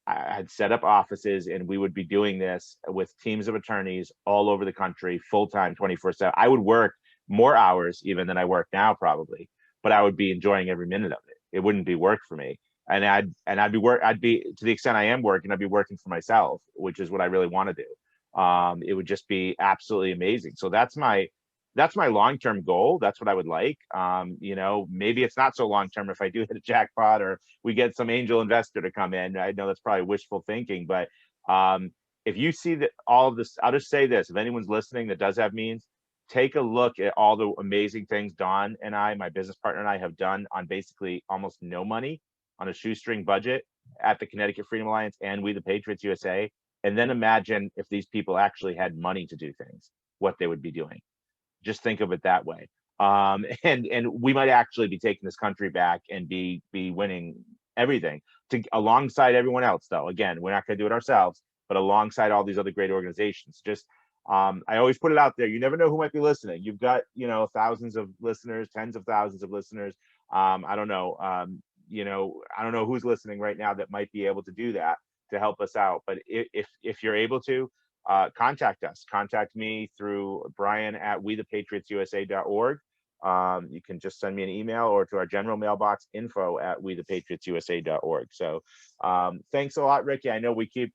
I had set up offices, and we would be doing this with teams of attorneys all over the country, full time, 24/7. I would work more hours even than I work now, probably, but I would be enjoying every minute of it. It wouldn't be work for me, and I'd be to the extent I am working, I'd be working for myself, which is what I really want to do. It would just be absolutely amazing. So that's my long-term goal. That's what I would like. Maybe it's not so long-term if I do hit a jackpot or we get some angel investor to come in. I know that's probably wishful thinking, but if you see that all of this, I'll just say this: if anyone's listening that does have means, take a look at all the amazing things Don and I, my business partner, and I have done on basically almost no money, on a shoestring budget at the Connecticut Freedom Alliance and We the Patriots USA. And then imagine if these people actually had money to do things, what they would be doing. Just think of it that way. And we might actually be taking this country back and be winning everything alongside everyone else. Though again, we're not going to do it ourselves, but alongside all these other great organizations. Just I always put it out there. You never know who might be listening. You've got thousands of listeners, tens of thousands of listeners. I don't know. I don't know who's listening right now that might be able to do that to help us out. But if you're able to, contact us. Contact me through Brian at wethepatriotsusa.org. You can just send me an email, or to our general mailbox, info@wethepatriotsusa.org. So thanks a lot, Ricky. I know we keep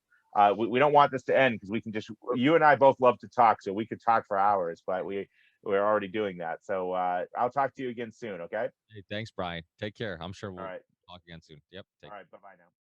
we don't want this to end, because we can just, you and I both love to talk, so we could talk for hours, but we're already doing that. So I'll talk to you again soon. Okay. Hey, thanks, Brian. Take care. I'm sure we'll All right. talk again soon. Yep. All right. Bye-bye now.